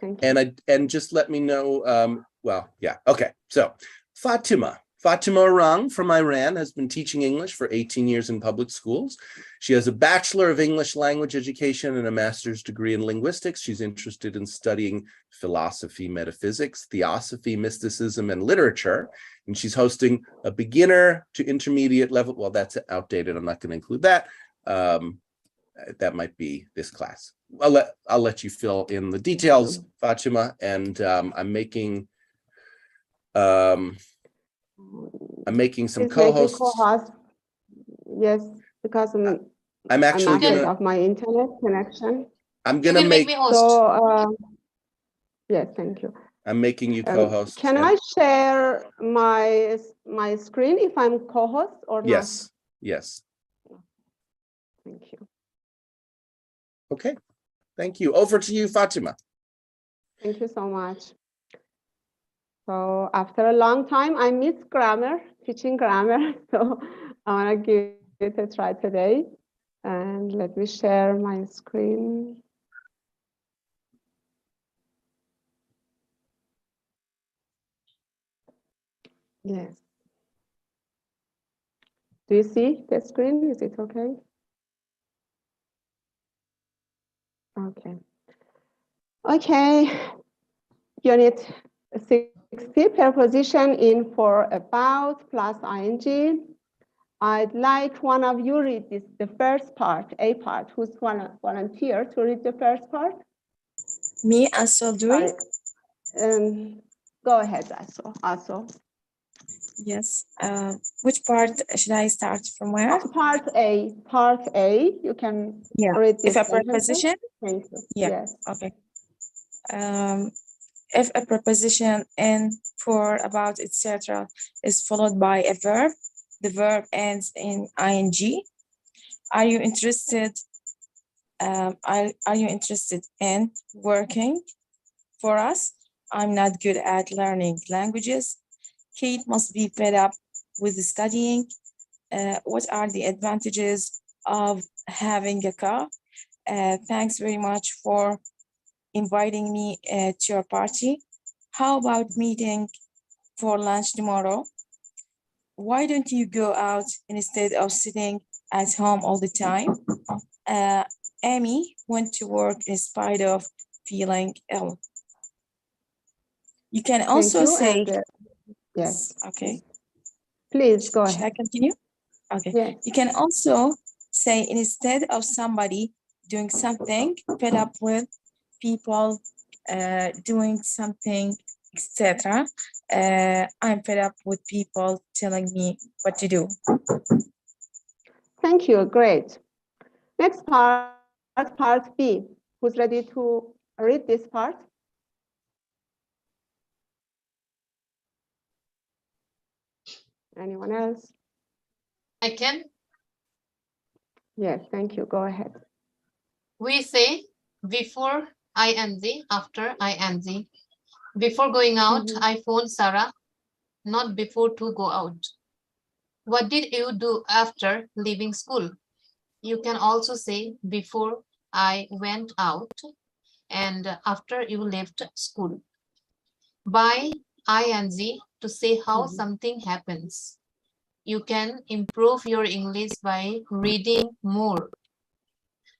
Thank you. And just let me know. Well, yeah. Okay. So Fatima Orang from Iran has been teaching English for 18 years in public schools. She has a Bachelor of English Language Education and a master's degree in linguistics. She's interested in studying philosophy, metaphysics, theosophy, mysticism, and literature. And she's hosting a beginner to intermediate level. Well, that's outdated. I'm not going to include that. That might be this class. I'll let you fill in the details, Fatima. And I'm making some Please make me co-hosts. co-host. Yes, because I'm actually afraid gonna. of my internet connection. I'm gonna make. me host. So yes, thank you. I'm making you co-host. Can I share my screen if I'm co-host or not? Yes. Yes. Thank you. Okay. Thank you. Over to you, Fatima. Thank you so much. So after a long time, I miss grammar, teaching grammar. So I want to give it a try today. And let me share my screen. Yes. Do you see the screen? Is it okay? Okay. Okay. Unit 60, preposition in for about plus ing. I'd like one of you read this, the first part, A part. Who's gonna volunteer to read the first part? Me, Aso, do it? Go ahead, Aso. Yes. Which part should I start from where? Part A. Part A. You can read this. If a preposition? Thank you. Yeah. Yes. Okay. If a preposition in, for, about, etc. is followed by a verb, the verb ends in ing. Are you interested? Are you interested in working for us? I'm not good at learning languages. Kate must be fed up with studying. What are the advantages of having a car? Thanks very much for inviting me to your party. How about meeting for lunch tomorrow? Why don't you go out instead of sitting at home all the time? Amy went to work in spite of feeling ill. You can also say, yes. Okay. Please go ahead. Should I continue? Okay. Yes. You can also say, instead of somebody doing something, fed up with people doing something, etc. I'm fed up with people telling me what to do. Thank you. Great. Next part, part B. Who's ready to read this part? Anyone else? I can. Yes, thank you. Go ahead. We say before ing, after ing. Before going out, I phoned Sarah, not before to go out. What did you do after leaving school? You can also say before I went out and after you left school. By ing to say how something happens. You can improve your English by reading more.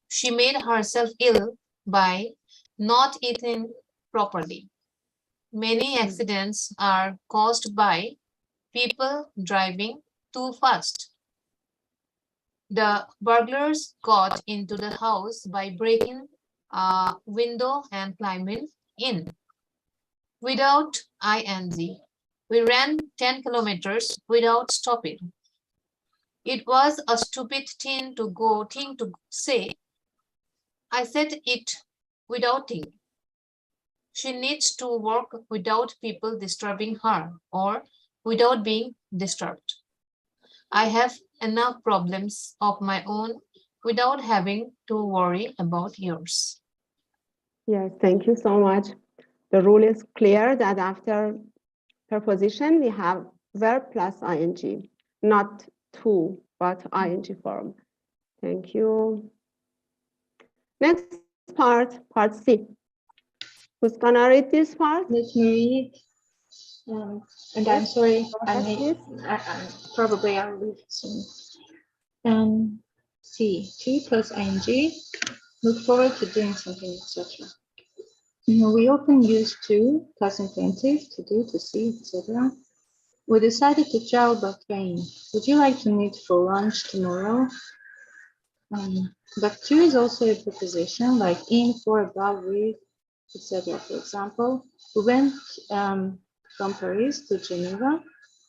She made herself ill by not eating properly. Many accidents are caused by people driving too fast. The burglars got into the house by breaking a window and climbing in. Without ing, we ran 10 kilometers without stopping. It was a stupid thing to say. I said it without thinking. She needs to work without people disturbing her, or without being disturbed. I have enough problems of my own without having to worry about yours. Yes, thank you so much. The rule is clear that after preposition, we have verb plus ing, not to, but ing form. Thank you. Next part C. Who's gonna read this part? Let me read. And I'm sorry, I ahead, may, probably I'll leave it soon. C, T plus ing, look forward to doing something, etc. We often use to plus infinitive, to do, to see, etc. We decided to travel by train. Would you like to meet for lunch tomorrow? But to is also a preposition like in, for, about, with, etc. For example, we went from Paris to Geneva.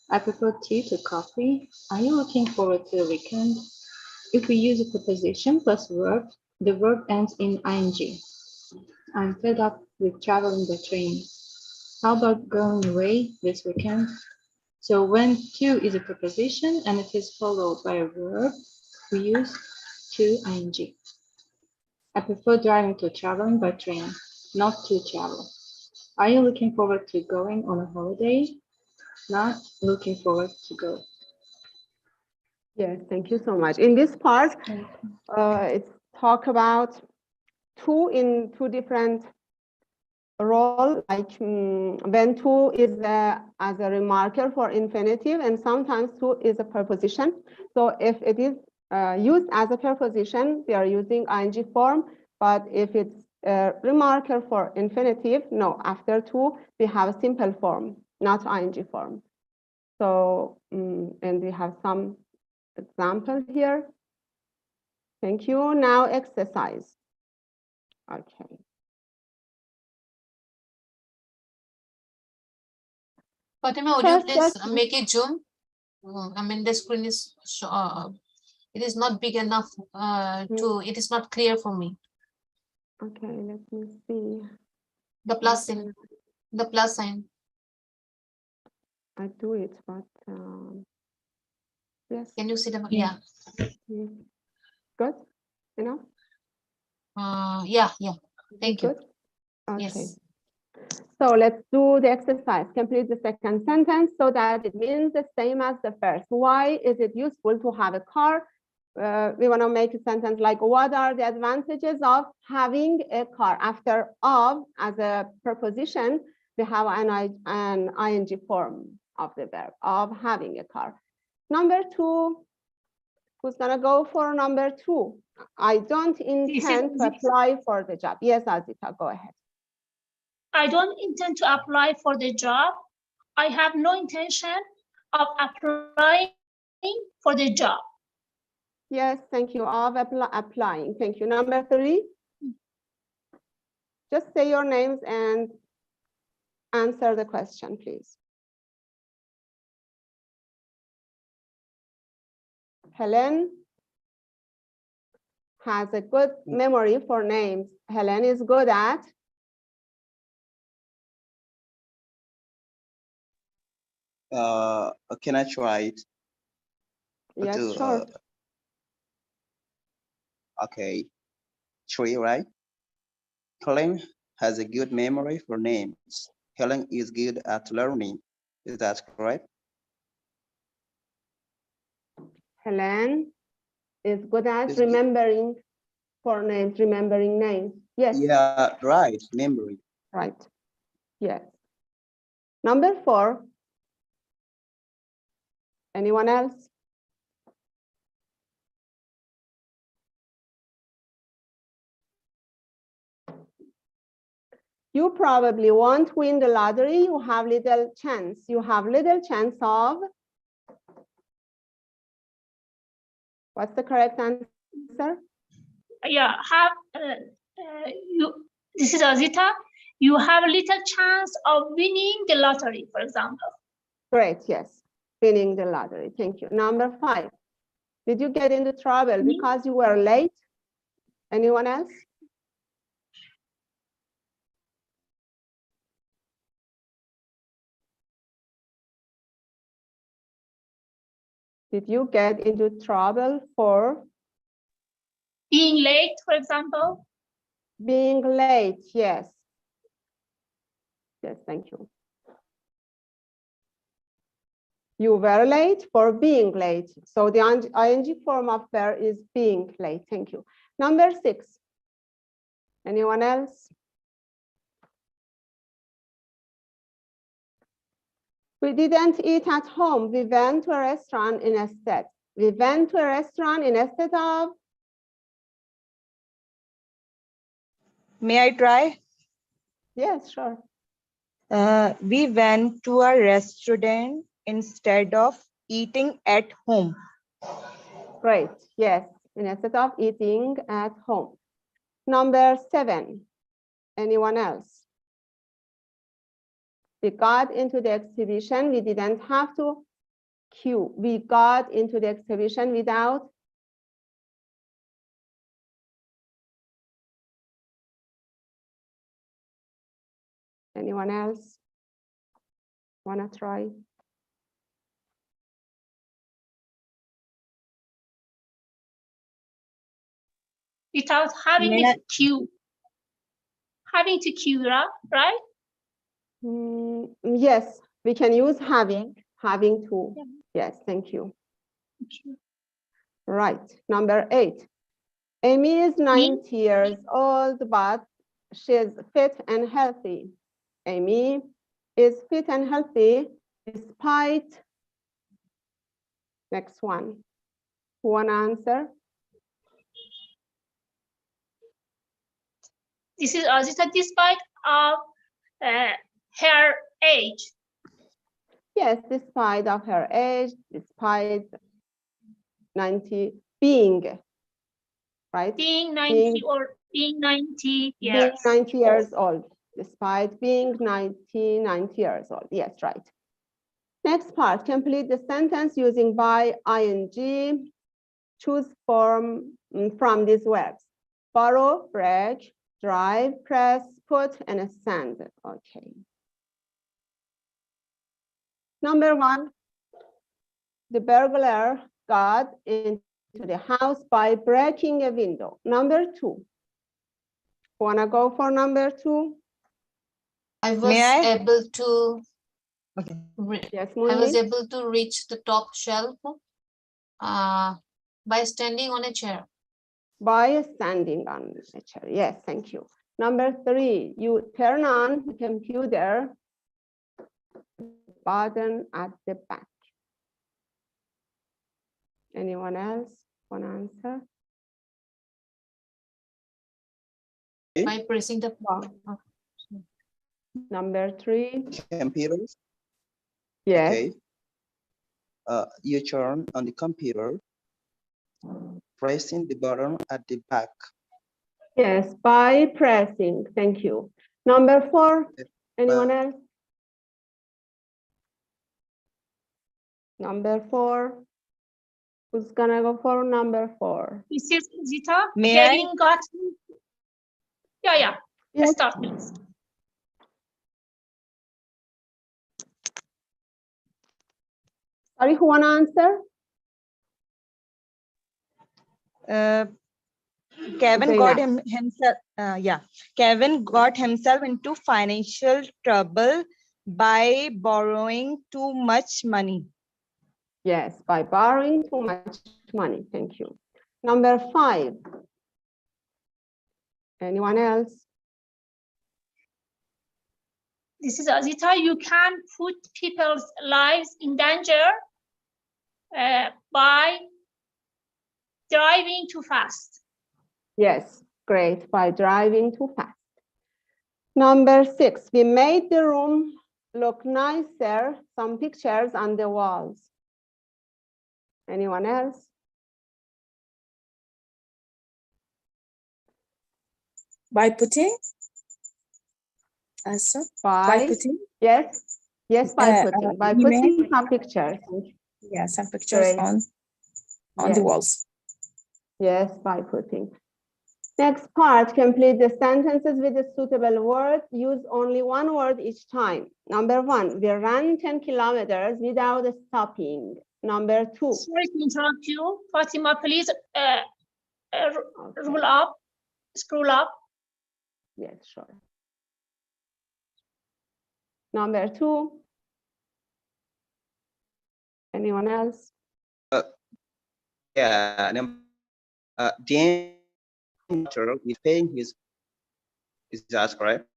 I prefer tea to coffee. Are you looking forward to the weekend? If we use a preposition plus verb, the verb ends in ing. I'm fed up with traveling by train. How about going away this weekend? So when to is a preposition and it is followed by a verb, we use to ing. I prefer driving to traveling by train, not to travel. Are you looking forward to going on a holiday? Not looking forward to go. Yes, thank you so much. In this part, it's talk about to in two different role, like when to is as a remarker for infinitive, and sometimes to is a preposition. So if it is used as a preposition, we are using ing form, but if it's a remarker for infinitive, no, after to, we have a simple form, not ing form. So, and we have some example here. Thank you. Now exercise. Okay. Fatima, would you First, please let's- make it zoom? I mean, the screen is, it is not big enough it is not clear for me. Okay, let me see. The plus sign, the plus sign. I do it, but yes. Can you see the, yeah. Good, enough? Yeah, thank you. Good? Okay. Yes. So let's do the exercise. Complete the second sentence so that it means the same as the first. Why is it useful to have a car? We want to make a sentence like, what are the advantages of having a car? After of as a preposition, we have an ing form of the verb of having a car. Number two, who's gonna go for number two? I don't intend to apply for the job. Yes, Azita, go ahead. I don't intend to apply for the job. I have no intention of applying for the job. Yes, thank you. Of applying. Thank you. Number three. Just say your names and answer the question, please. Helen has a good memory for names. Helen is good at can I try it? yes, sure. Okay, three, right? Helen has a good memory for names. Helen is good at learning. Is that correct? Helen is good at remembering for names, remembering names. Yes. Yeah, right, memory. Right. Yes. Number four. Anyone else? You probably won't win the lottery. You have little chance. You have little chance of. What's the correct answer? Yeah, this is Azita. You have a little chance of winning the lottery, for example. Great, yes, winning the lottery. Thank you. Number five. Did you get into trouble because you were late? Anyone else? Did you get into trouble for Being late, for example. being late? Yes. Yes, thank you. You were late for being late. So the ing form of were is being late. Thank you. Number 6. Anyone else? We didn't eat at home. We went to a restaurant instead. We went to a restaurant instead of. May I try? Yes, sure. We went to a restaurant instead of eating at home. Great. Yes, instead of eating at home. Number 7. Anyone else? We got into the exhibition. We didn't have to queue. We got into the exhibition without. Anyone else wanna try? Without having May a I- queue. Having to queue, right? Yes, we can use having to. Yes, thank you. Right, number 8. Amy is 90 years old, but she's fit and healthy. Amy is fit and healthy despite. Next one. Who wanna answer? This is Azita despite of her age. Yes, despite of her age, despite 90 being, right? Being 90 or being 90 Being years. 90 years old, despite being 90 years old. Yes, right. Next part, complete the sentence using by ing. Choose from these verbs. Borrow, break, drive, press, put, and send. Okay. Number 1, the burglar got into the house by breaking a window. Number 2. Wanna go for number 2? I was May I? able to. Okay. Yes, I was Munmi? able to reach the top shelf by standing on a chair. By standing on a chair. Yes, thank you. Number 3, you turn on the computer button at the back. Anyone else want to answer? By pressing the Number 3. Computers. Yes. Okay. You turn on the computer, pressing the button at the back. Yes, by pressing. Thank you. Number 4. Anyone else? Number 4. Who's gonna go for number 4? This is Zita. May I? Getting got. Yeah. Yes. Start, please. Sorry, who wanna answer? Kevin Okay, got yeah. himself. Kevin got himself into financial trouble by borrowing too much money. Yes, by borrowing too much money. Thank you. Number 5. Anyone else? This is Azita. You can put people's lives in danger by driving too fast. Yes, great, by driving too fast. Number 6, we made the room look nicer. Some pictures on the walls. Anyone else? By putting? Also, By putting? Yes, by putting. By you putting mean? some pictures. Yeah, some pictures Great. on Yes. the walls. Yes, by putting. Next part, complete the sentences with a suitable word. Use only one word each time. Number 1, we ran 10 kilometers without stopping. Number 2. Sorry to interrupt you. Fatima, please roll up, scroll up. Yes, sure. Number 2. Anyone else? Yeah, Dan is paying his, is that correct?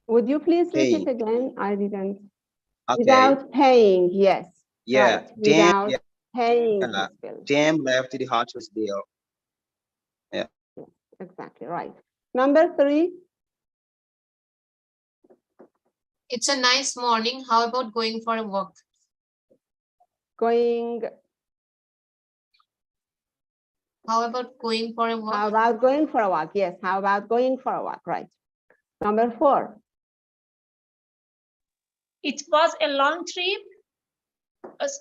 Would you please repeat Paying. again? I didn't. Okay. Without paying, yes. Yeah, Right. Without paying yeah. his bill. Dan left the hotel's bill. Yeah. Exactly right. Number 3. It's a nice morning. How about going for a walk? Going. How about going for a walk? How about going for a walk? Yes. How about going for a walk? Right. Number 4. It was a long trip.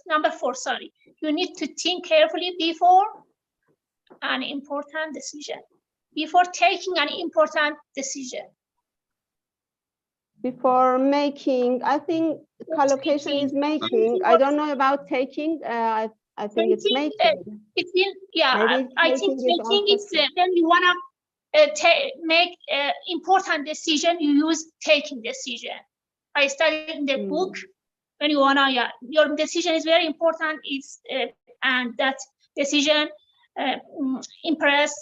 Number 4, sorry. You need to think carefully before an important decision. Before taking an important decision. Before making, I think collocation is making. I don't know about taking. I think it's making. It will, yeah, Maybe I think taking is making also is when you wanna make important decision, you use taking decision. I studied in the book. When you wanna, yeah, your decision is very important. It's and that decision impress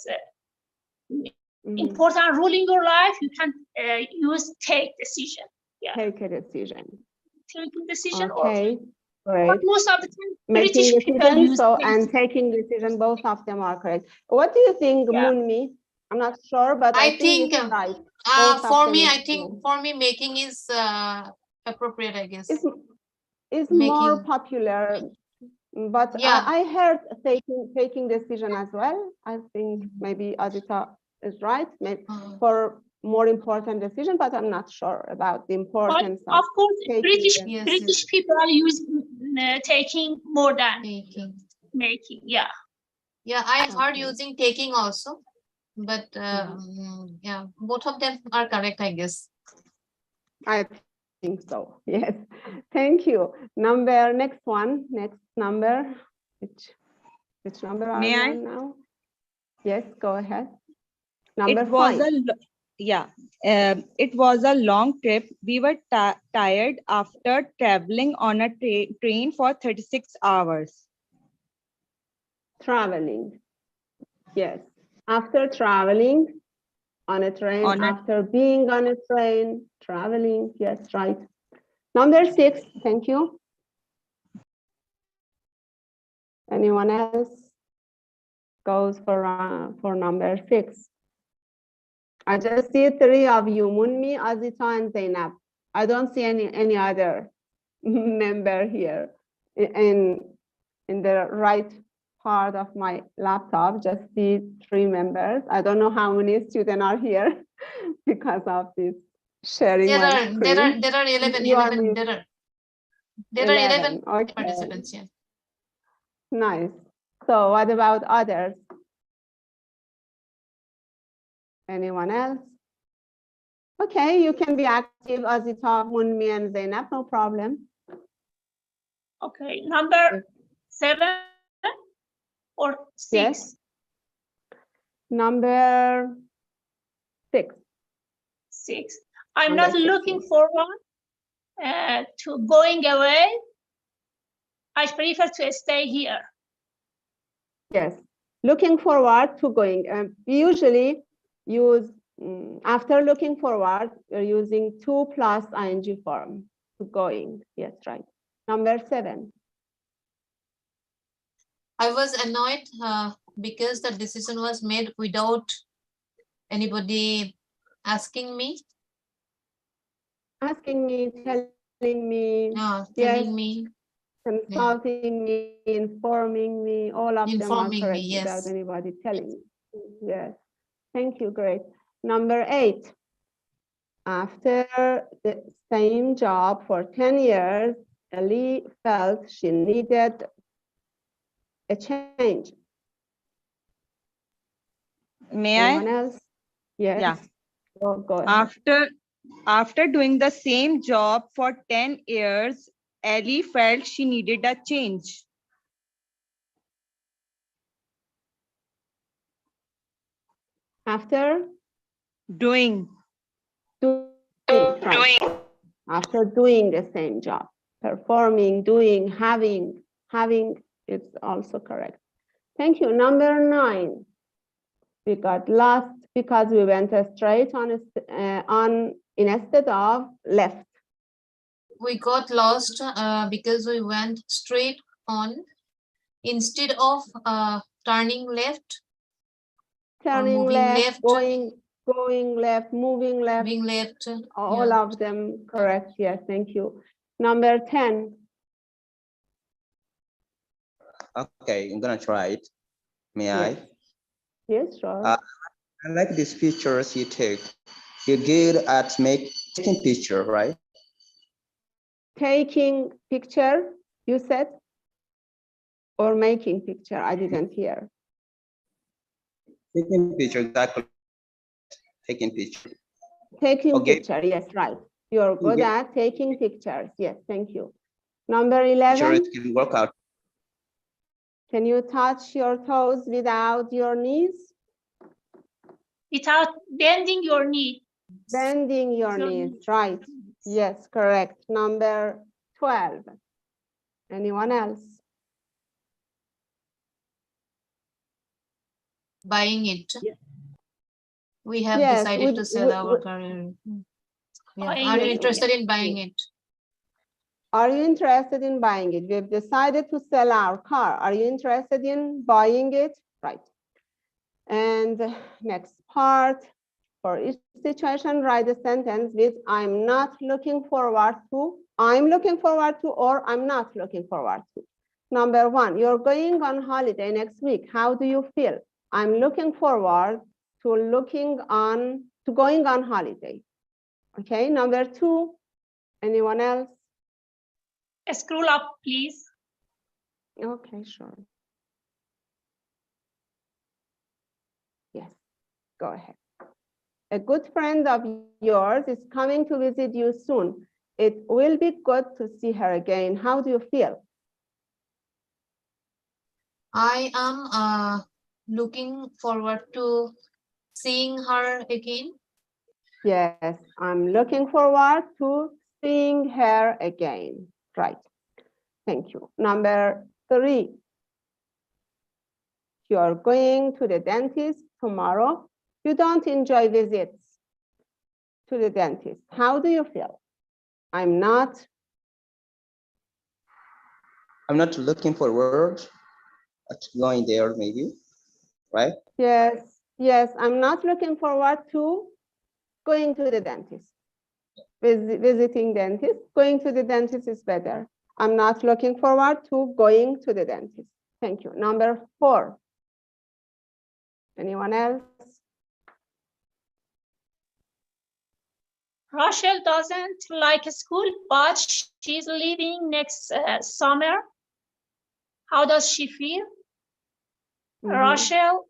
important rule in your life. You can use take decision. Yeah. Take a decision. Taking decision. Okay. But Great. most of the time, Making British people decision, use so take. and taking decision, both of them are correct. What do you think, Moonmi? I'm not sure, but I think it's right. Both of For them me, is I think for me, making is appropriate, I guess. It's Making. more popular, but Yeah. I heard taking decision as well. I think maybe Adita is right, maybe for more important decision, but I'm not sure about the importance Of course, taking British them. British people use taking more than making. Yeah. Yeah, I heard using taking also, but yeah, both of them are correct, I guess. I think so. Yes. Thank you. Next one. Next number. Which number are May we I? on now? Yes, go ahead. Number It was 5. it was a long trip. We were tired after traveling on a train for 36 hours. Traveling. Yes. After traveling on a train, after being on a train, traveling. Yes, right. Number 6. Thank you. Anyone else goes for number 6? I just see 3 of you, Moonmi, Azita, and Zainab. I don't see any other member here in the right part of my laptop. Just see 3 members. I don't know how many students are here because of this sharing. There are 11. You are 11. There are 11 Okay. participants. Yeah. Nice. So what about others? Anyone else? Okay, you can be active, Azita, Moonmi, and Zainab, no problem. Okay, number 7 or 6? Yes. Number 6. 6. I'm Number not 6, looking yes. forward to going away. I prefer to stay here. Yes, looking forward to going. We usually use, after looking forward, we're using to plus ing form, to going. Yes, right. Number 7. I was annoyed because the decision was made without anybody asking me. Asking me, telling me, telling yes, me, consulting me, informing me, all of them are Informing me, correct yes. without anybody telling me. Yes, thank you, great. Number 8. After the same job for 10 years, Ellie felt she needed a change. May Anyone I? else? Yes. Yeah. Go ahead. After doing the same job for 10 years, Ellie felt she needed a change. After Doing. right. After doing the same job, performing, doing, having is also correct. Thank you. Number 9. We got lost because we went straight on instead of left. We got lost because we went straight on instead of turning left. Turning moving left, left. going left, moving left. Moving left. All of them correct. Yes, thank you. Number 10. Okay, I'm gonna try it. May I? Yes, sure. I like these pictures you take. You're good at taking picture, right? Taking picture, you said? Or making picture? I didn't hear. Taking picture, exactly. Taking picture. Taking Okay. picture, yes, right. You're good Okay. at taking pictures. Yes, thank you. Number Sure, 11. it can work out. Can you touch your toes without your knees? Without bending your knee. Bending your knees, right. Yes, correct. Number 12. Anyone else? Buying it. We have Yes, decided to sell our career. Yeah. Buying Are you it, interested in buying it? Are you interested in buying it? We've decided to sell our car. Are you interested in buying it? Right. And next part, for each situation, write a sentence with I'm not looking forward to, I'm looking forward to, or I'm not looking forward to. Number 1, you're going on holiday next week. How do you feel? I'm looking forward to going on holiday. Okay, number 2, anyone else? Scroll up, please. Okay, sure. Yes, go ahead. A good friend of yours is coming to visit you soon. It will be good to see her again. How do you feel? I am looking forward to seeing her again. Yes, I'm looking forward to seeing her again. Right. Thank you. Number 3. You're going to the dentist tomorrow. You don't enjoy visits to the dentist. How do you feel? I'm not looking forward to going there, maybe, right? Yes, I'm not looking forward to going to the dentist. Visiting dentist, going to the dentist is better. I'm not looking forward to going to the dentist. Thank you. Number 4. Anyone else? Rachel doesn't like school, but she's leaving next summer. How does she feel? Rachel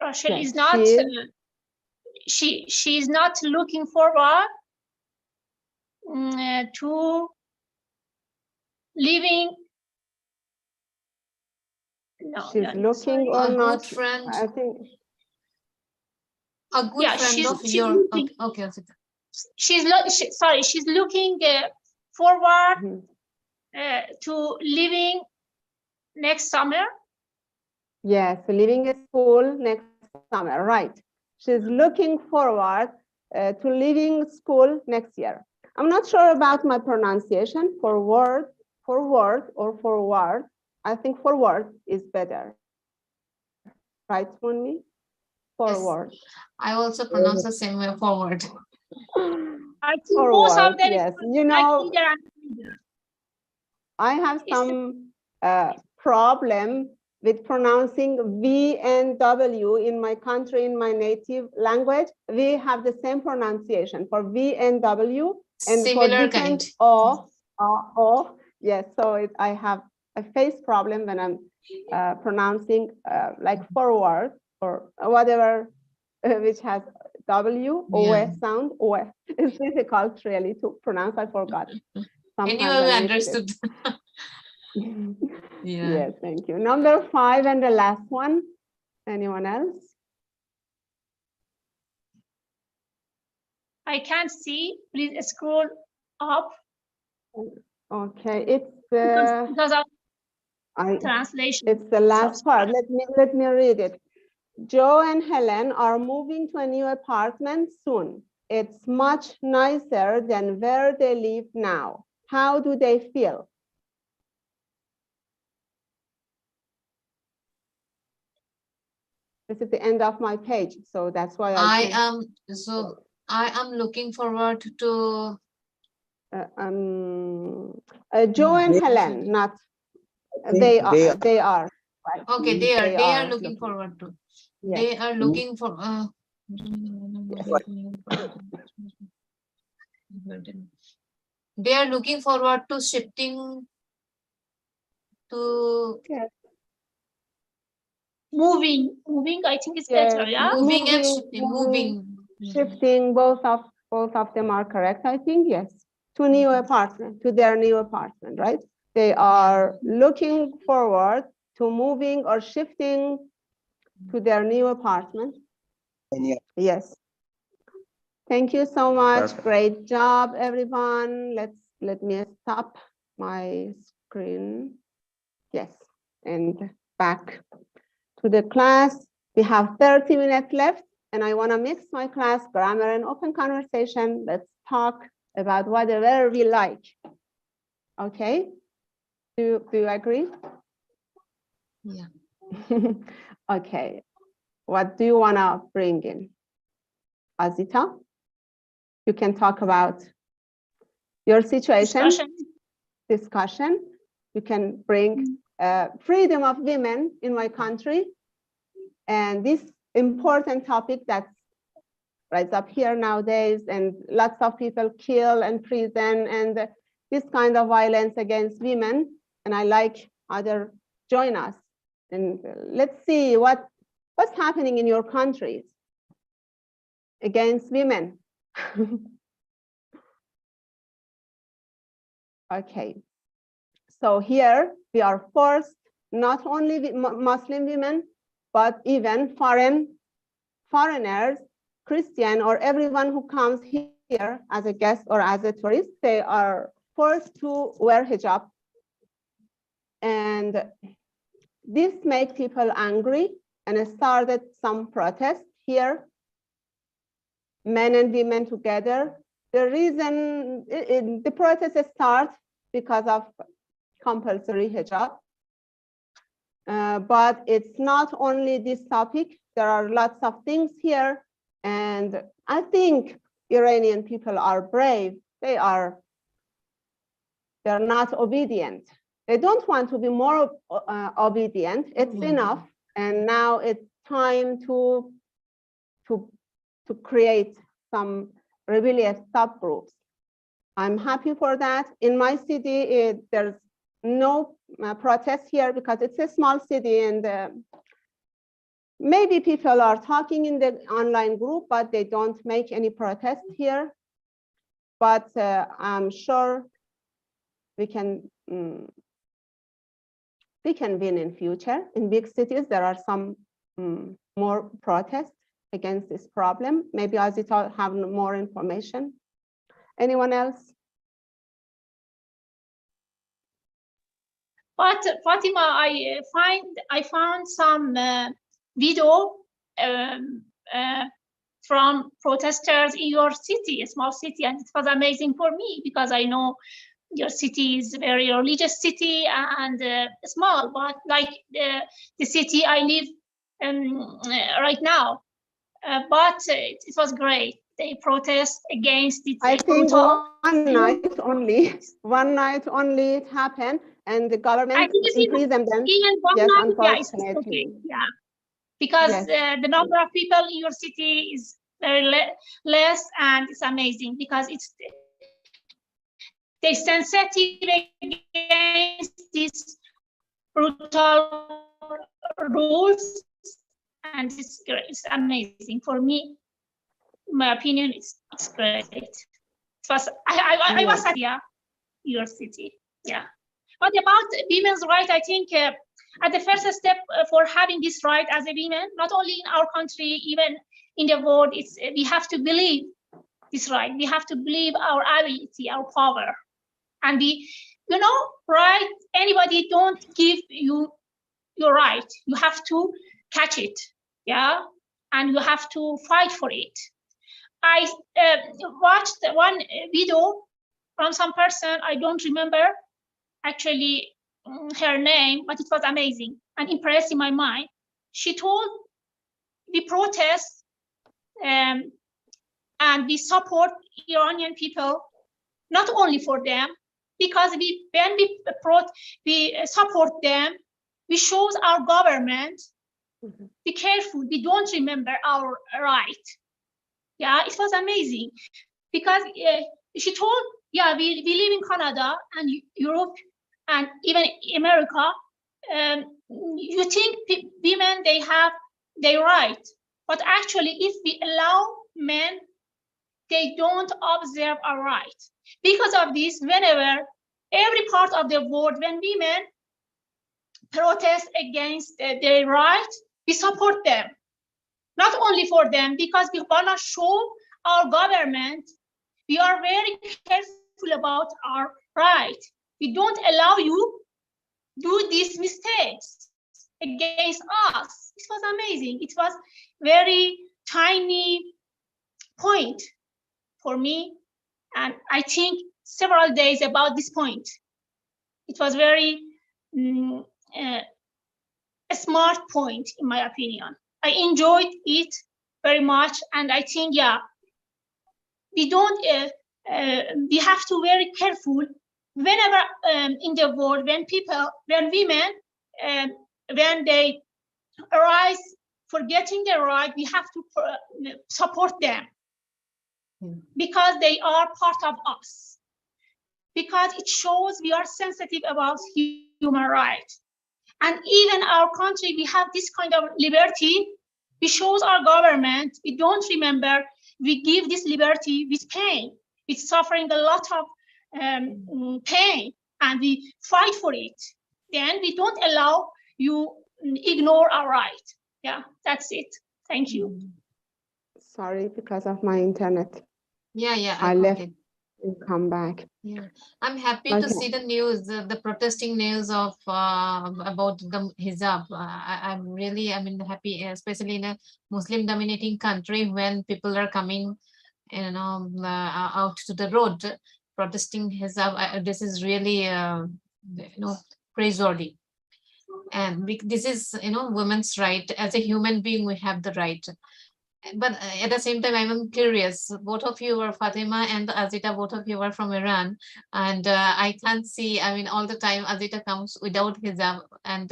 Yes, is not. She's not looking forward to leaving. No, she's looking or A not? good friend. I think. A good friend of your. Okay. She's looking forward to leaving next summer. Yes, leaving school next summer, right. She's looking forward to leaving school next year. I'm not sure about my pronunciation for word or forward. I think forward is better. Right, Munmi? Forward. Yes. I also pronounce the same way, forward. I think both of them yes. is You know, like either and neither. I have some problem with pronouncing V and W in my country, in my native language. We have the same pronunciation for V and W, and Similar for different O. Yes, so I have a face problem when I'm pronouncing like forward or whatever, which has W, Yeah. OE sound, OE. It's difficult really to pronounce, I forgot. Sometimes Anyway, I we mix it. understood. Yeah. Yes, thank you. Number 5 and the last one. Anyone else? I can't see. Please scroll up Okay, it's because of I translation. it's the last part. Let me read it. Joe and Helen are moving to a new apartment soon. It's much nicer than where they live now. How do they feel? This is the end of my page, so that's why I can- am looking forward to Joe and Helen, not they are right. okay, they are looking forward to. Yes. They are looking for they are looking forward to shifting to Moving, I think it's better, yeah? moving and shifting, Shifting, both of them are correct, I think, yes. To their new apartment, right? They are looking forward to moving or shifting to their new apartment. Yes. Thank you so much. Great job, everyone. Let me stop my screen. Yes, and back to the class. We have 30 minutes left, and I want to mix my class grammar and open conversation. Let's talk about whatever we like. Okay? Do you agree? Yeah. Okay. What do you want to bring in? Azita? You can talk about your situation. Discussion. You can bring freedom of women in my country. And this important topic that's right up here nowadays, and lots of people kill and prison and this kind of violence against women. And I like other join us. And let's see what's happening in your countries against women. Okay. So here we are forced, not only Muslim women, but even foreigners, Christian, or everyone who comes here as a guest or as a tourist, they are forced to wear hijab. And this made people angry and it started some protests here, men and women together. The reason the protests start because of compulsory hijab. But it's not only this topic. There are lots of things here. And I think Iranian people are brave. They're not obedient. They don't want to be more obedient. It's enough. And now it's time to create some rebellious subgroups. I'm happy for that. In my city, there's no protest here because it's a small city, and maybe people are talking in the online group, but they don't make any protest here. But I'm sure we can win in future. In big cities, there are some more protests against this problem. Maybe Azita have more information. Anyone else? But Fatima, I found some video from protesters in your city, a small city, and it was amazing for me because I know your city is a very religious city and small, but like the city I live right now. But it was great. They protest against it. I think one night only it happened, and the government imprisoned them. Even one yes, night, unfortunately. yeah, it's okay. Yeah, because the number of people in your city is very less, and it's amazing because they're sensitive against these brutal rules, and it's great. It's amazing for me. in my opinion, it's great. It was, I was at university, yeah. But about women's right, I think at the first step for having this right as a woman, not only in our country, even in the world, it's we have to believe this right. We have to believe our ability, our power, and we, you know, right? Anybody don't give you your right. You have to catch it, yeah, and you have to fight for it. I watched one video from some person, I don't remember actually her name, but it was amazing and impressed in my mind. She told we protest and we support Iranian people, not only for them, because when we support them, we shows our government, be careful, we don't remember our right. Yeah, it was amazing because she told, yeah, we live in Canada and Europe and even America. You think women, they have their right, but actually if we allow men, they don't observe our right. Because of this, whenever every part of the world, when women protest against their right, we support them. Not only for them, because we want to show our government we are very careful about our right. We don't allow you do these mistakes against us. It was amazing. It was very tiny point for me. And I think several days about this point. It was very a smart point, in my opinion. I enjoyed it very much, and I think, yeah, we don't. We have to very careful whenever in the world when women, when they arise for getting their right, we have to support them because they are part of us. Because it shows we are sensitive about human rights. And even our country, we have this kind of liberty. We shows our government, we don't remember, we give this liberty with pain. It's suffering a lot of pain, and we fight for it. Then we don't allow you ignore our right. Yeah, that's it. Thank you. Sorry, because of my internet. Yeah, I left it. and come back. Yeah, I'm happy to see the news, the protesting news of about the hijab. I'm really, happy, especially in a Muslim-dominating country when people are coming, out to the road protesting hijab. This is really, praiseworthy. And this is, women's right. As a human being, we have the right. But at the same time, I'm curious, both of you are Fatima and Azita, both of you are from Iran. And I can't see, all the time Azita comes without hijab, and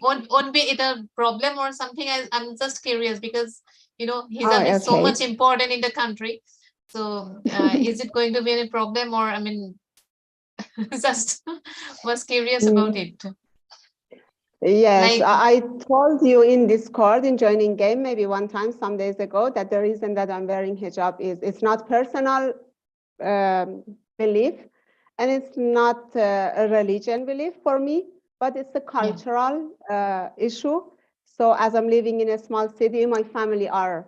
won't be it a problem or something? I'm just curious because, hijab is so much important in the country. So is it going to be any problem, or, just was curious about it. Yes, I told you in Discord in joining game maybe one time some days ago that the reason that I'm wearing hijab is it's not personal belief, and it's not a religion belief for me, but it's a cultural issue. So as I'm living in a small city, my family are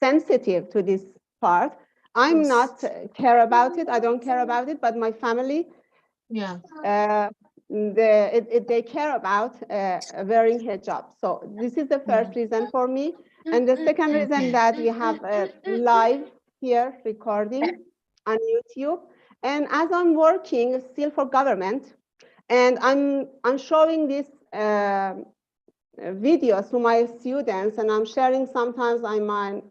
sensitive to this part. I'm not care about it. I don't care about it, but my family, they care about wearing hijab. So this is the first reason for me. And the second reason that we have a live here recording on YouTube. And as I'm working still for government, and I'm showing this videos to my students, and I'm sharing sometimes on my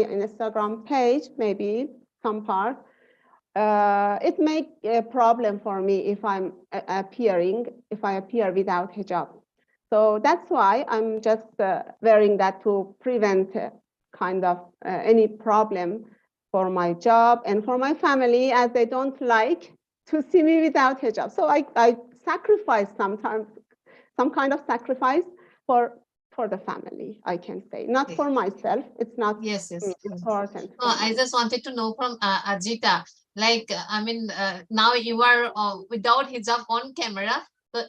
Instagram page, maybe some part. It makes a problem for me if I appear without hijab. So that's why I'm just wearing that to prevent kind of any problem for my job and for my family, as they don't like to see me without hijab. So I sacrifice sometimes, some kind of sacrifice for for the family, I can say, not for myself. It's not Yes, yes. important. No, I just wanted to know from Ajita, like, I mean, now you are without hijab on camera, so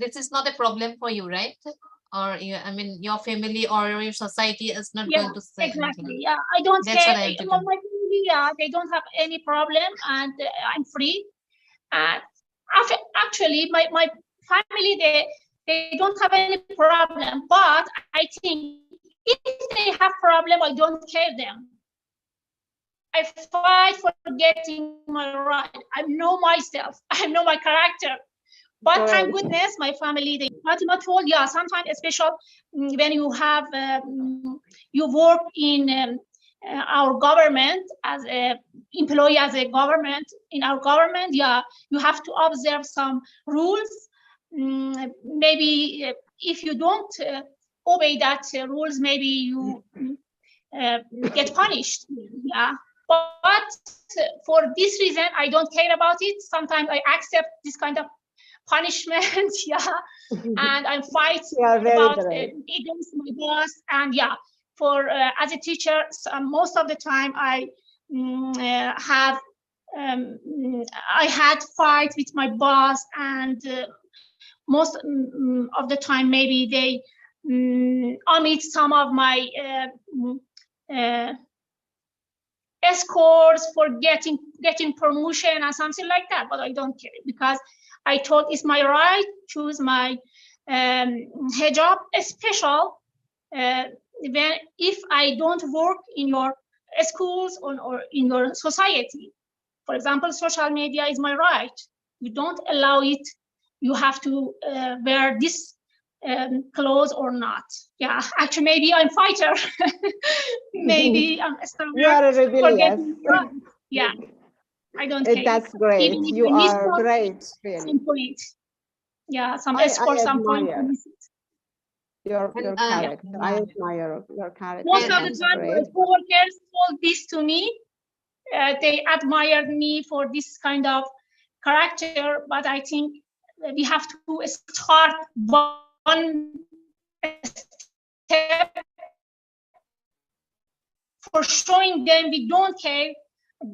this is not a problem for you, right? Or you, I mean, your family or your society is not Yeah, going to say exactly. anything. Yeah, I don't That's say what I wanted to my family. Yeah, they don't have any problem, and I'm free. And actually, my family they don't have any problem. But I think if they have problem, I don't care them. I fight for getting my right. I know myself. I know my character. But thank goodness, my family, they Fatima told, yeah, sometimes, especially when you have, you work in our government as a employee, as a government, in our government, yeah, you have to observe some rules. Maybe if you don't obey that rules, maybe you get punished, yeah. But for this reason, I don't care about it. Sometimes I accept this kind of punishment, yeah, and I'm fighting about against my boss, and yeah, for as a teacher, most of the time I had fights with my boss, and most of the time maybe they omit some of my scores for getting promotion and something like that, but I don't care because I thought it's my right to choose my hijab, special when if I don't work in your schools or in your society. For example, social media is my right. You don't allow it. You have to wear this clothes or not. Yeah, actually, maybe I'm fighter. Maybe I'm stronger. You are rebellious. Yeah, I don't care. That's great. Even if You I miss are great, really. some point. Yeah, some I score, some point. admire your character. Yeah. I admire your character. Most of the That's time, my great. coworkers told this to me. They admired me for this kind of character, but I think we have to start one step for showing them we don't care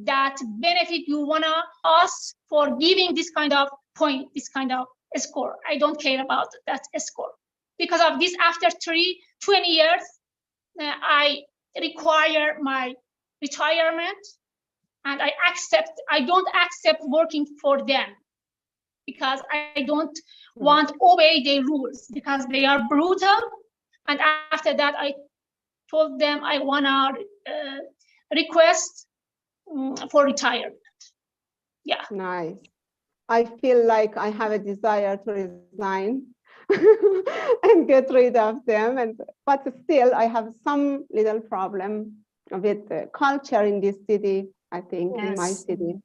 that benefit you wanna us for giving this kind of point, this kind of score. I don't care about that score. Because of this, after 20 years, I require my retirement, and I don't accept working for them because I don't want to obey their rules because they are brutal. And after that, I told them I wanna request for retirement. Yeah. Nice. I feel like I have a desire to resign and get rid of them, but still I have some little problem with the culture in this city, I think, in my city.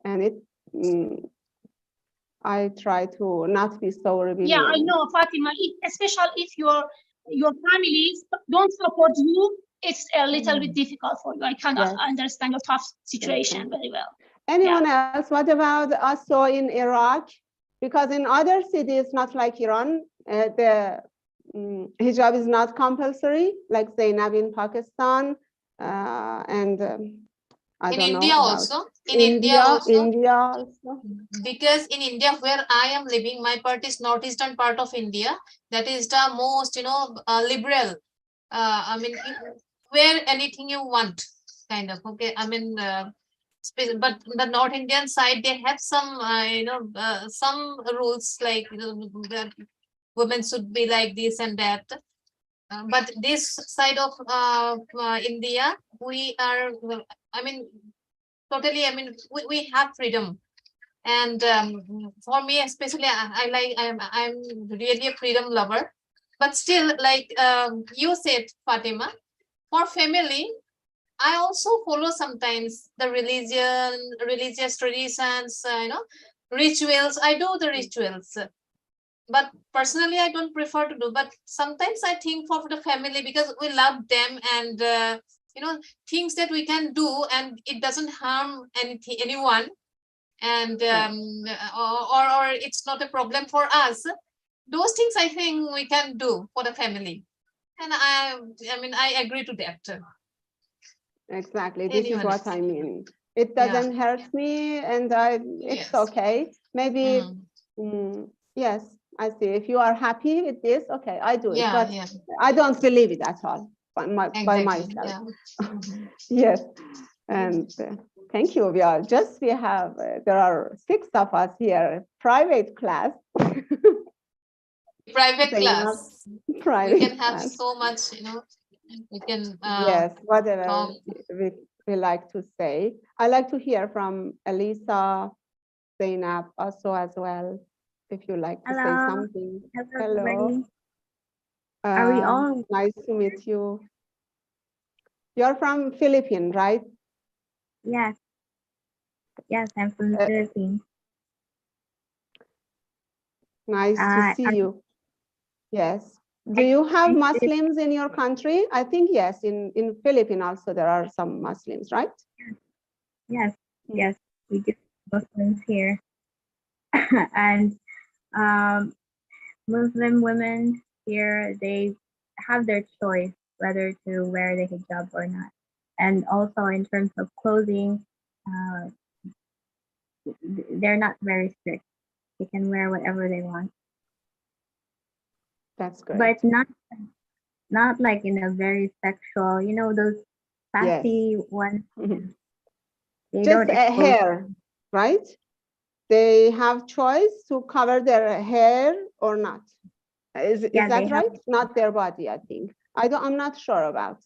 And I try to not be so rebellious. Yeah, I know, Fatima, especially if your families don't support you, it's a little bit difficult for you. I cannot understand your tough situation very well. Anyone else? What about also in Iraq? Because in other cities, not like Iran, the hijab is not compulsory, like Zainab in Pakistan, and I don't know. India also. In India also. Because in India, where I am living, my part is northeastern part of India. That is the most, liberal. I mean, wear anything you want, kind of. Okay, I mean, but the North Indian side, they have some, some rules like women should be like this and that. But this side of India, we are, I mean, totally, I mean, we have freedom. And for me, especially, I'm really a freedom lover. But still, like you said, Fatima, for family, I also follow sometimes the religious traditions, rituals. I do the rituals. But personally, I don't prefer to do. But sometimes I think for the family because we love them and, things that we can do and it doesn't harm anyone. And or it's not a problem for us. Those things I think we can do for the family. And I agree to that. Exactly. This is Anyone what else? I mean. It Yeah. doesn't hurt me, and it's Yes. okay. Maybe, yes, I see. If you are happy with this, okay, I do it. Yeah, But yeah. I don't believe it at all by Exactly. myself. Yeah. Mhm. Yes. And thank you. There are 6 of us here, private class. Private Zainab, class. private We can have class. so much, we can Yes, whatever talk. we like to say. I like to hear from Elisa, Zainab also as well, if you like to say Hello. something. Hello, Hello. everybody. Are we all? Nice to meet you. You're from Philippines, right? Yes. Yes, I'm from the Philippines. Nice to see are- you. Yes. Do you have Muslims in your country? I think yes, in Philippines also there are some Muslims, right? Yes, yes, we do have Muslims here. And Muslim women here, they have their choice whether to wear the hijab or not. And also in terms of clothing, they're not very strict. They can wear whatever they want. That's great. But not like in a very sexual, those sassy ones. They Just don't expose hair, right? They have choice to cover their hair or not. Is Yeah, they that have- right? Not their body, I think. I'm not sure about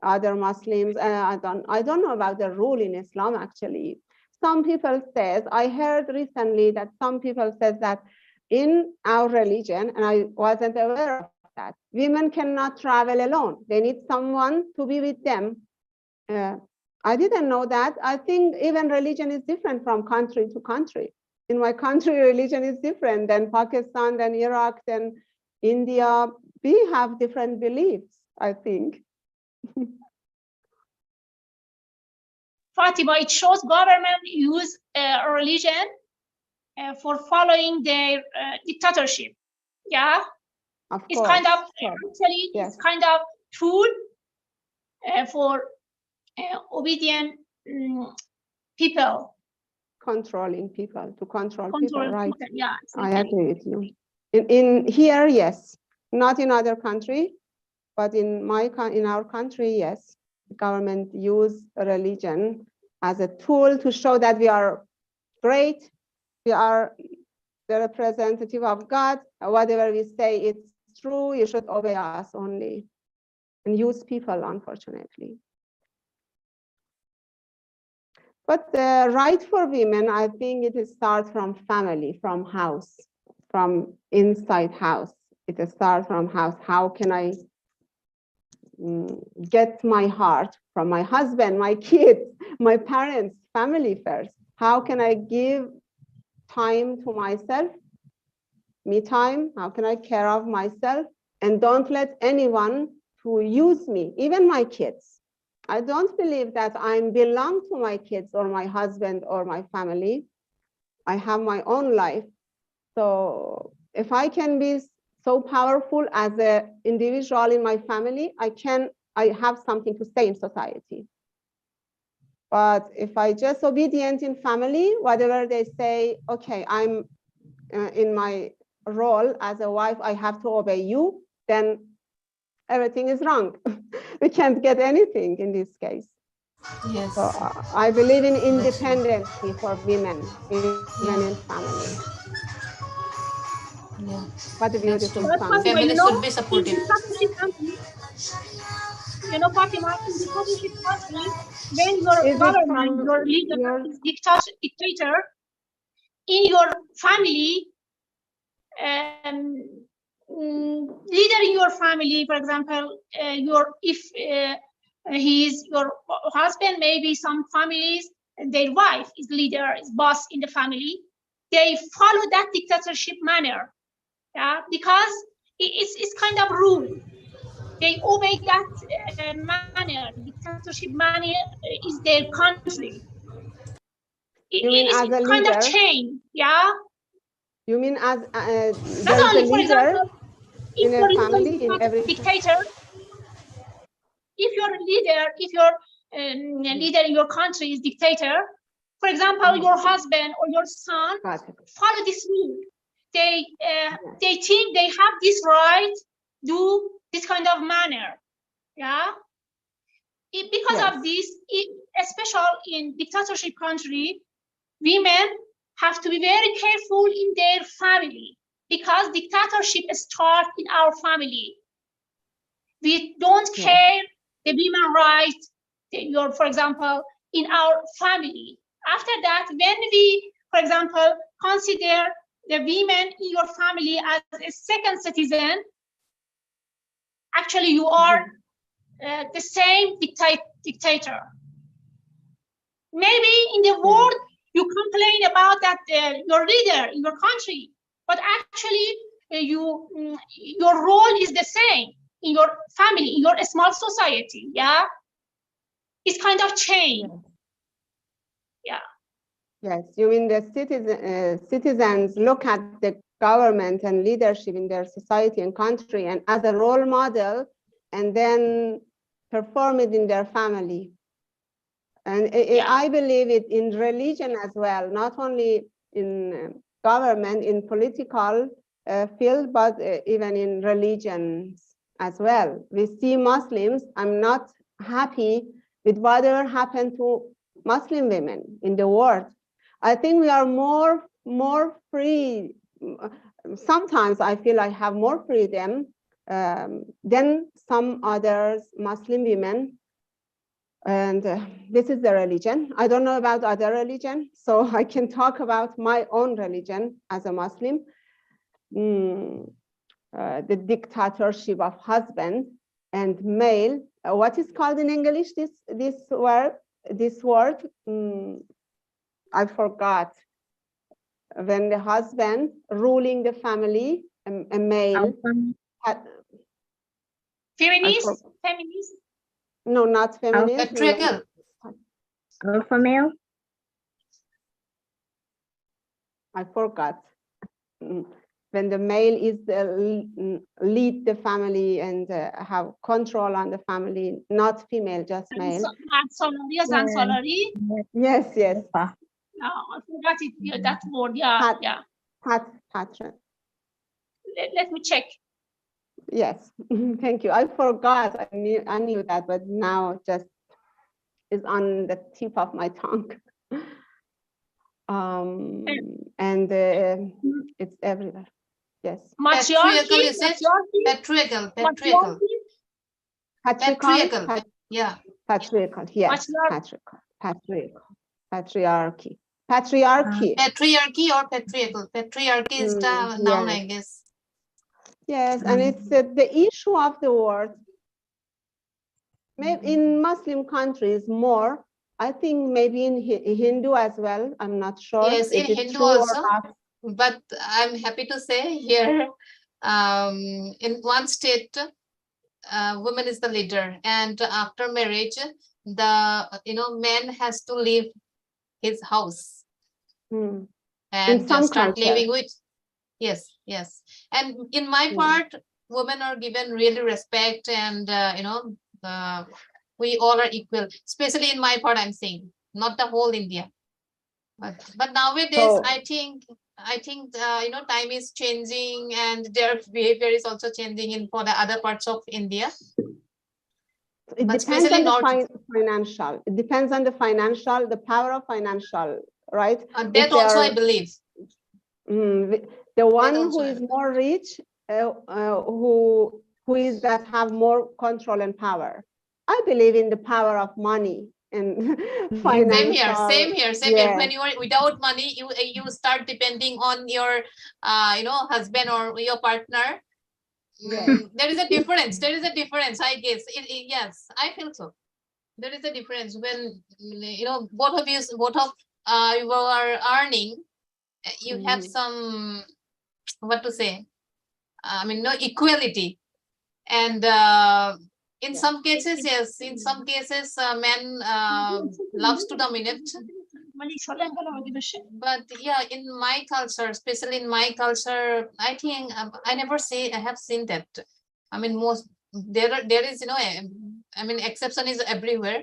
other Muslims. I don't know about the rule in Islam actually. Some people says, I heard recently that some people says that in our religion, and I wasn't aware of that, women cannot travel alone. They need someone to be with them. I didn't know that. I think even religion is different from country to country. In my country, religion is different than Pakistan, than Iraq, than India. We have different beliefs, I think. Fatima, it shows government use religion for following their dictatorship. Yeah, Of it's course. kind of Sure. actually Yes. it's kind of tool for obedient people. Controlling people, to control people, Control right? people, yeah, I exactly. agree with you. In here, yes. Not in other country, but in our country, yes. The government use religion as a tool to show that we are great. We are the representative of God. Whatever we say, it's true. You should obey us only. And use people, unfortunately. But the right for women, I think it starts from family, from house, from inside house. It starts from house. How can I get my heart from my husband, my kids, my parents, family first? How can I give time to myself, me time? How can I care of myself? And don't let anyone to use me, even my kids. I don't believe that I belong to my kids or my husband or my family. I have my own life. So if I can be so powerful as an individual in my family, I have something to say in society. But if I just obedient in family, whatever they say, okay, I'm in my role as a wife, I have to obey you, then everything is wrong. We can't get anything in this case. Yes. So I believe in independence for women, even in family. Yeah. What a beautiful But song. Fatima, Family you know, should be supportive. in dictatorship country, Fatima, in dictatorship country, when your Is it government, from your leader your is dictator, in your family, leader in your family, for example, if he is your husband, maybe some families, their wife is leader, is boss in the family, they follow that dictatorship manner, yeah, because it's kind of rule. They obey that manner. Dictatorship manner is their country. You mean as a It's kind of leader? chain, yeah. You mean as Not there is a only, for leader example, in if a your leader family is in not every a dictator, your leader, if your leader in your country is dictator, for example, your husband or your son follow this rule. They think they have this right, do this kind of manner. Yeah. Because of this, especially in dictatorship country, women have to be very careful in their family, because dictatorship starts in our family. We don't care the women rights, for example, in our family. After that, when we, for example, consider the women in your family as a second citizen, actually you are the same dictator. Maybe in the world you complain about that your leader in your country, but actually your role is the same in your family, in your small society. Yeah, it's kind of change. Yeah. Yes, you mean the citizens look at the government and leadership in their society and country and as a role model, and then perform it in their family. And I believe it in religion as well, not only in government, in political field, but even in religions as well. We see Muslims, I'm not happy with whatever happened to Muslim women in the world. I think we are more free. Sometimes I feel I have more freedom than some others Muslim women. And this is the religion. I don't know about other religion, so I can talk about my own religion as a Muslim. The dictatorship of husband and male. What is called in English this word? I forgot. When the husband ruling the family, a male. Feminist? No, not feminist. Patriarchal. Alpha male? I forgot. When the male is lead the family and have control on the family, not female, just male. Salary. Yes, yes. No, I forgot it. Yeah, that word. Yeah, Patron. Let me check. Yes, thank you. I forgot. I knew that, but now just is on the tip of my tongue. And it's everywhere. Yes. Patriarchal, you said? Patriarchal. Yeah. Patriarchal, yes. Patriarchy. Patriarchy or patriarchal. Patriarchy is the noun, I guess. Yes, and it's the issue of the word. Maybe in Muslim countries more. I think maybe in Hindu as well. I'm not sure. Yes, in Hindu also. But I'm happy to say here, in one state, woman is the leader, and after marriage, the man has to leave his house and start living with. Yes. And in my part, women are given really respect, and we all are equal. Especially in my part, I'm saying, not the whole India. But nowadays, I think time is changing, and their behavior is also changing for the other parts of India. It depends on the financial. It depends on the financial, the power of financial, right? That also I believe. The one who is more rich, who is that have more control and power. I believe in the power of money and financial. Same here. When you are without money, you start depending on your husband or your partner. There is a difference. I guess. Yes, I feel so. There is a difference when both of you are earning. You have some, what to say? No equality, and in some cases, yes. In some cases, man loves to dominate. But yeah, in my culture, especially in my culture, I think I have seen that. Most there is I mean, exception is everywhere,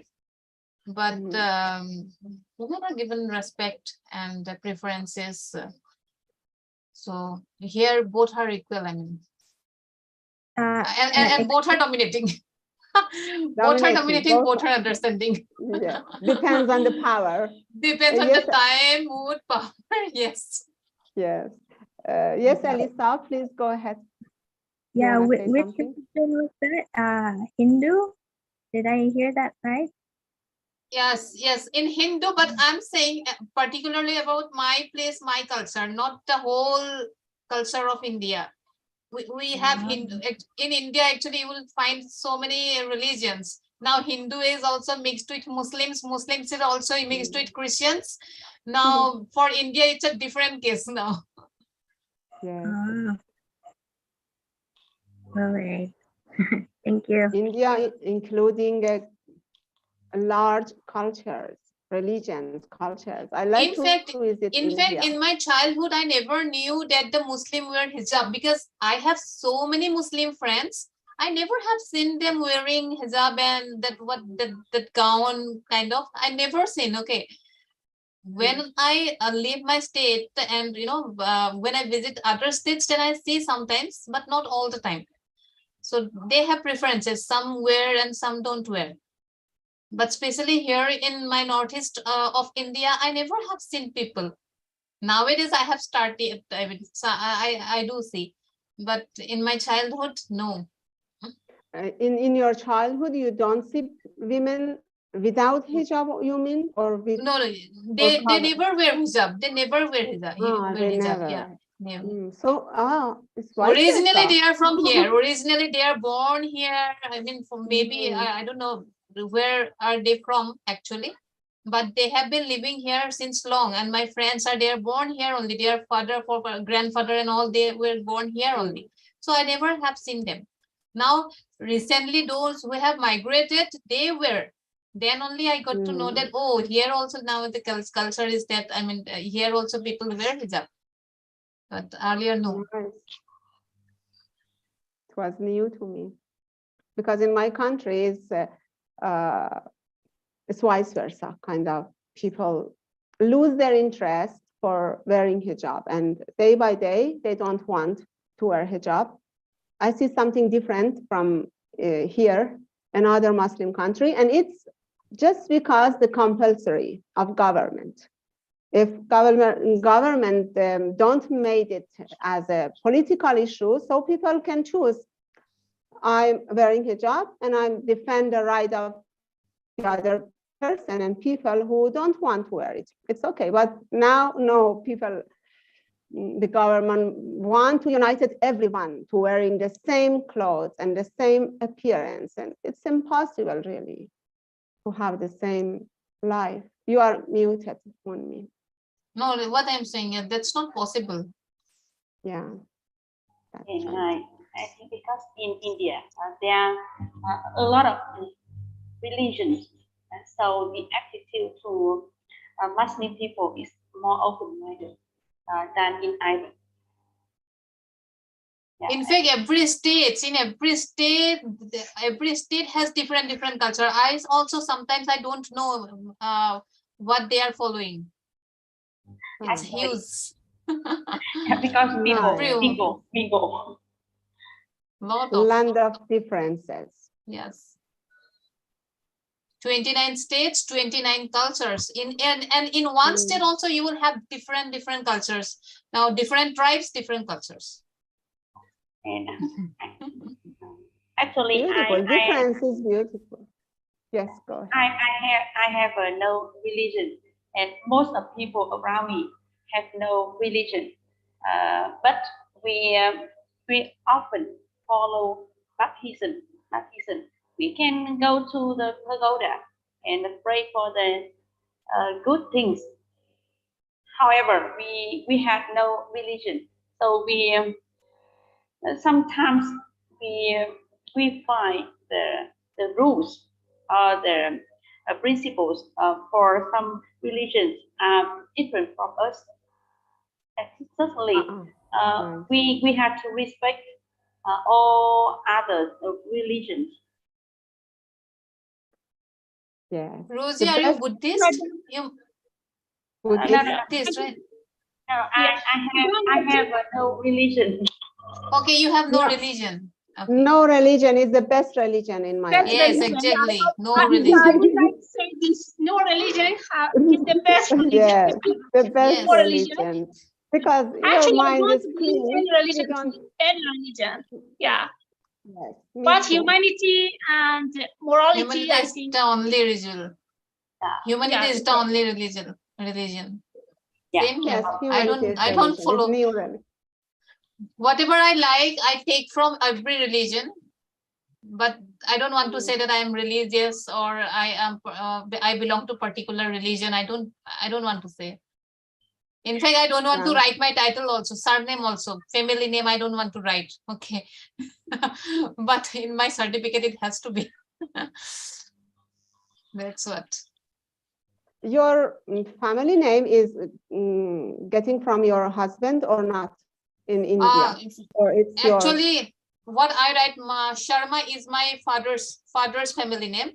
but women are given respect and preferences. So here both are equal, I mean, and both are dominating. Both are dominating, both are understanding. Yeah, depends on the power. Depends on yes, the time, mood, power. Yes. Yes. Yes, Elisa, please go ahead. Yeah, wanna which say something? religion was that? Hindu? Did I hear that right? Yes, yes, in Hindu, but I'm saying particularly about my place, my culture, not the whole culture of India. We have Hindu in India. Actually, you will find so many religions. Now Hindu is also mixed with Muslims. Muslims is also mixed with Christians. Now for India, it's a different case now. Yes. All right. Thank you. India, including large cultures, religions, cultures. I like In to fact, visit India. in my childhood, I never knew that the Muslim wear hijab because I have so many Muslim friends. I never have seen them wearing hijab and that gown kind of. I never seen. Okay, when I leave my state and when I visit other states, then I see sometimes, but not all the time. So they have preferences. Some wear and some don't wear. But especially here in my northeast of India, I never have seen people. Nowadays, I have started. I mean, so I do see, but in my childhood, no. In your childhood, you don't see women without hijab, you mean, or with? No, they never wear hijab. They never wear hijab. They hijab. never. Yeah. Never. So it's vice Originally, versa. they are from here. Originally, they are born here. I mean, for maybe I don't know where are they from actually, but they have been living here since long. And my friends are they are born here only. Their father, grandfather, and all they were born here only. So I never have seen them. Now, recently, those who have migrated, they were. Then only I got to know that here also now the culture is that here also people wear hijab. But earlier, no. Nice. It was new to me because in my country it's vice versa. Kind of people lose their interest for wearing hijab, and day by day they don't want to wear hijab. I see something different from here, another Muslim country, and it's just because the compulsory of government. If government don't made it as a political issue, so people can choose. I'm wearing hijab and I'm defend the right of the other person and people who don't want to wear it. It's okay, but now no, people, the government want to unite everyone to wearing the same clothes and the same appearance, and it's impossible really to have the same life. You are muted on me. No, what I'm saying is that's not possible. Yeah. I think because in India there are a lot of religions, and so the attitude to Muslim people is more open-minded than in Iran. Yeah. In fact, every state has different culture. I also sometimes I don't know what they are following. It's huge. Because people. Lot of land of differences. Yes. 29 states, 29 cultures. And in one state also you will have different cultures. Now different tribes, different cultures. And actually, beautiful. Difference is beautiful. Yes, go ahead. I have no religion, and most of people around me have no religion. But we often follow baptism. We can go to the pagoda and pray for the good things. However, we have no religion, so we sometimes we find the rules or the principles for some religions are different from us. Certainly, we have to respect all other religions. Yes. Rosie, The are you best Buddhist? You Buddhist. Buddhist, right? No, I have no religion. Okay, you have no No. religion. Okay. No religion is the best religion in my Best idea. Yes, religion. exactly. No I religion. would like to say this: no religion is the best religion. Yes, the best Yes. No religion. religion. Because your Actually, I mind don't is believe clean. any You religion. don't. Any religion. Yeah. Yes, me But too. humanity and morality, Humanity I is think. the only religion. Humanity Yeah, is the only religion. Religion. Yeah. Same here. Yes, humanity is I don't religion. It's follow. new religion. Whatever I like, I take from every religion. But I don't want to say that I am religious or I belong to particular religion. I don't want to say. In fact, I don't want to Yeah. write my title also, surname also, family name. I don't want to write. Okay. But in my certificate, it has to be. That's what. Your family name is getting from your husband or not in India? Or it's your... Actually, what I write, Sharma is my father's family name.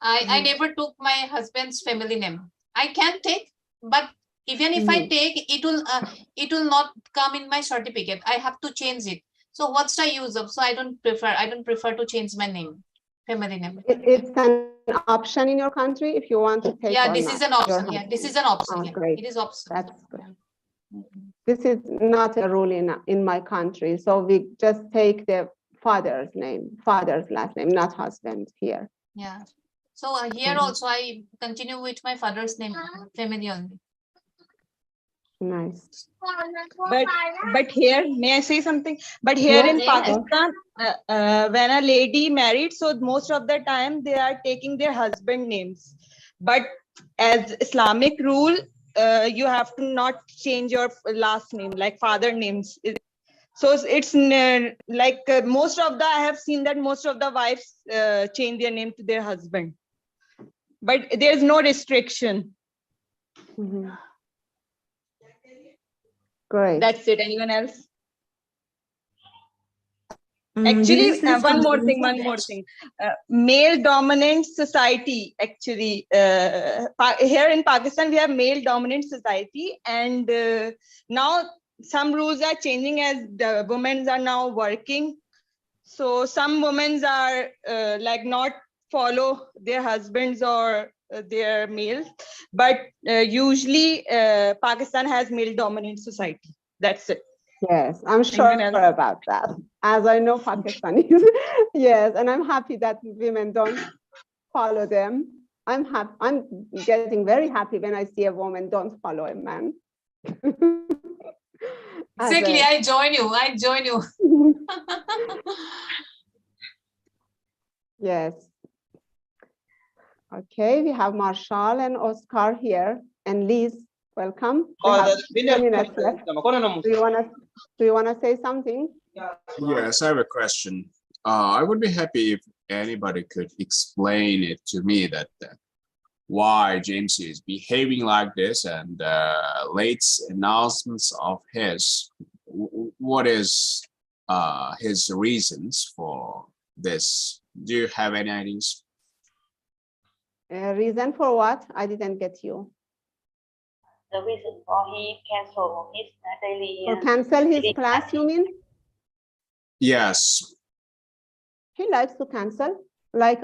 I never took my husband's family name. I can take, but even if I take, it will not come in my certificate. I have to change it. So what's the use of? So I don't prefer to change my name, family name. It's an option in your country if you want to take. Yeah, or this not, is an your option. Yeah, husband. this is an option. Oh, Yeah, great. it is option. That's good. This is not a rule in my country. So we just take the father's name, father's last name, not husband here. Yeah. So here also I continue with my father's name, family only. Nice. But here, may I say something? But here Yeah, in yeah. Pakistan, when a lady married, so most of the time they are taking their husband names. But as Islamic rule, you have to not change your last name, like father names. So it's like most of the, I have seen that most of the wives change their name to their husband. But there's no restriction. Great. That's it. Anyone else? Did Actually, you say one more something? thing. Male dominant society, actually, here in Pakistan, we have male dominant society, and now some rules are changing as the women are now working. So some women are like not follow their husbands or their males, but usually Pakistan has male dominant society. That's it. Yes, I'm sure about that. As I know Pakistanis, yes, and I'm happy that women don't follow them. I'm getting very happy when I see a woman don't follow a man. Exactly, I join you. Yes. Okay, we have Marshall and Oscar here, and Liz, welcome. We have 10 minutes left. Do you wanna say something? Yes, I have a question. I would be happy if anybody could explain it to me that why James is behaving like this, and late announcements of his. What is his reasons for this? Do you have any ideas? Reason for what? I didn't get you. The reason for he cancel his daily. Or cancel his class, you mean? Yes. He likes to cancel, like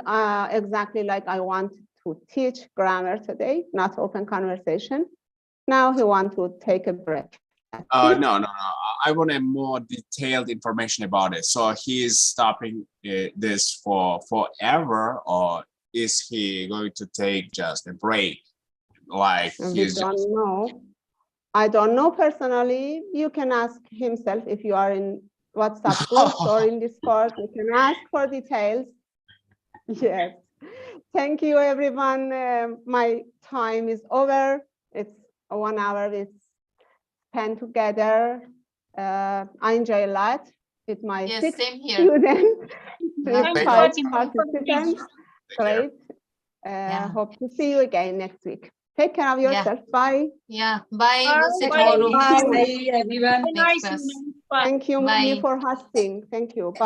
exactly like I want to teach grammar today, not open conversation. Now he wants to take a break. No. I want a more detailed information about it. So he is stopping this for forever, or is he going to take just a break? Like We don't know. I don't know personally. You can ask himself if you are in WhatsApp groups or in Discord. You can ask for details. Yes. Thank you, everyone. My time is over. It's 1 hour we spent together. I enjoy a lot with my 6 same here. students, Thank you, 5 Fatima. participants. Great. Hope to see you again next week. Take care of yourself. Bye. Yeah. Bye. We'll see Bye. tomorrow. Bye, everyone. Nice. class. Bye. Thank you, Bye. Mumi, for hosting. Thank you. Bye.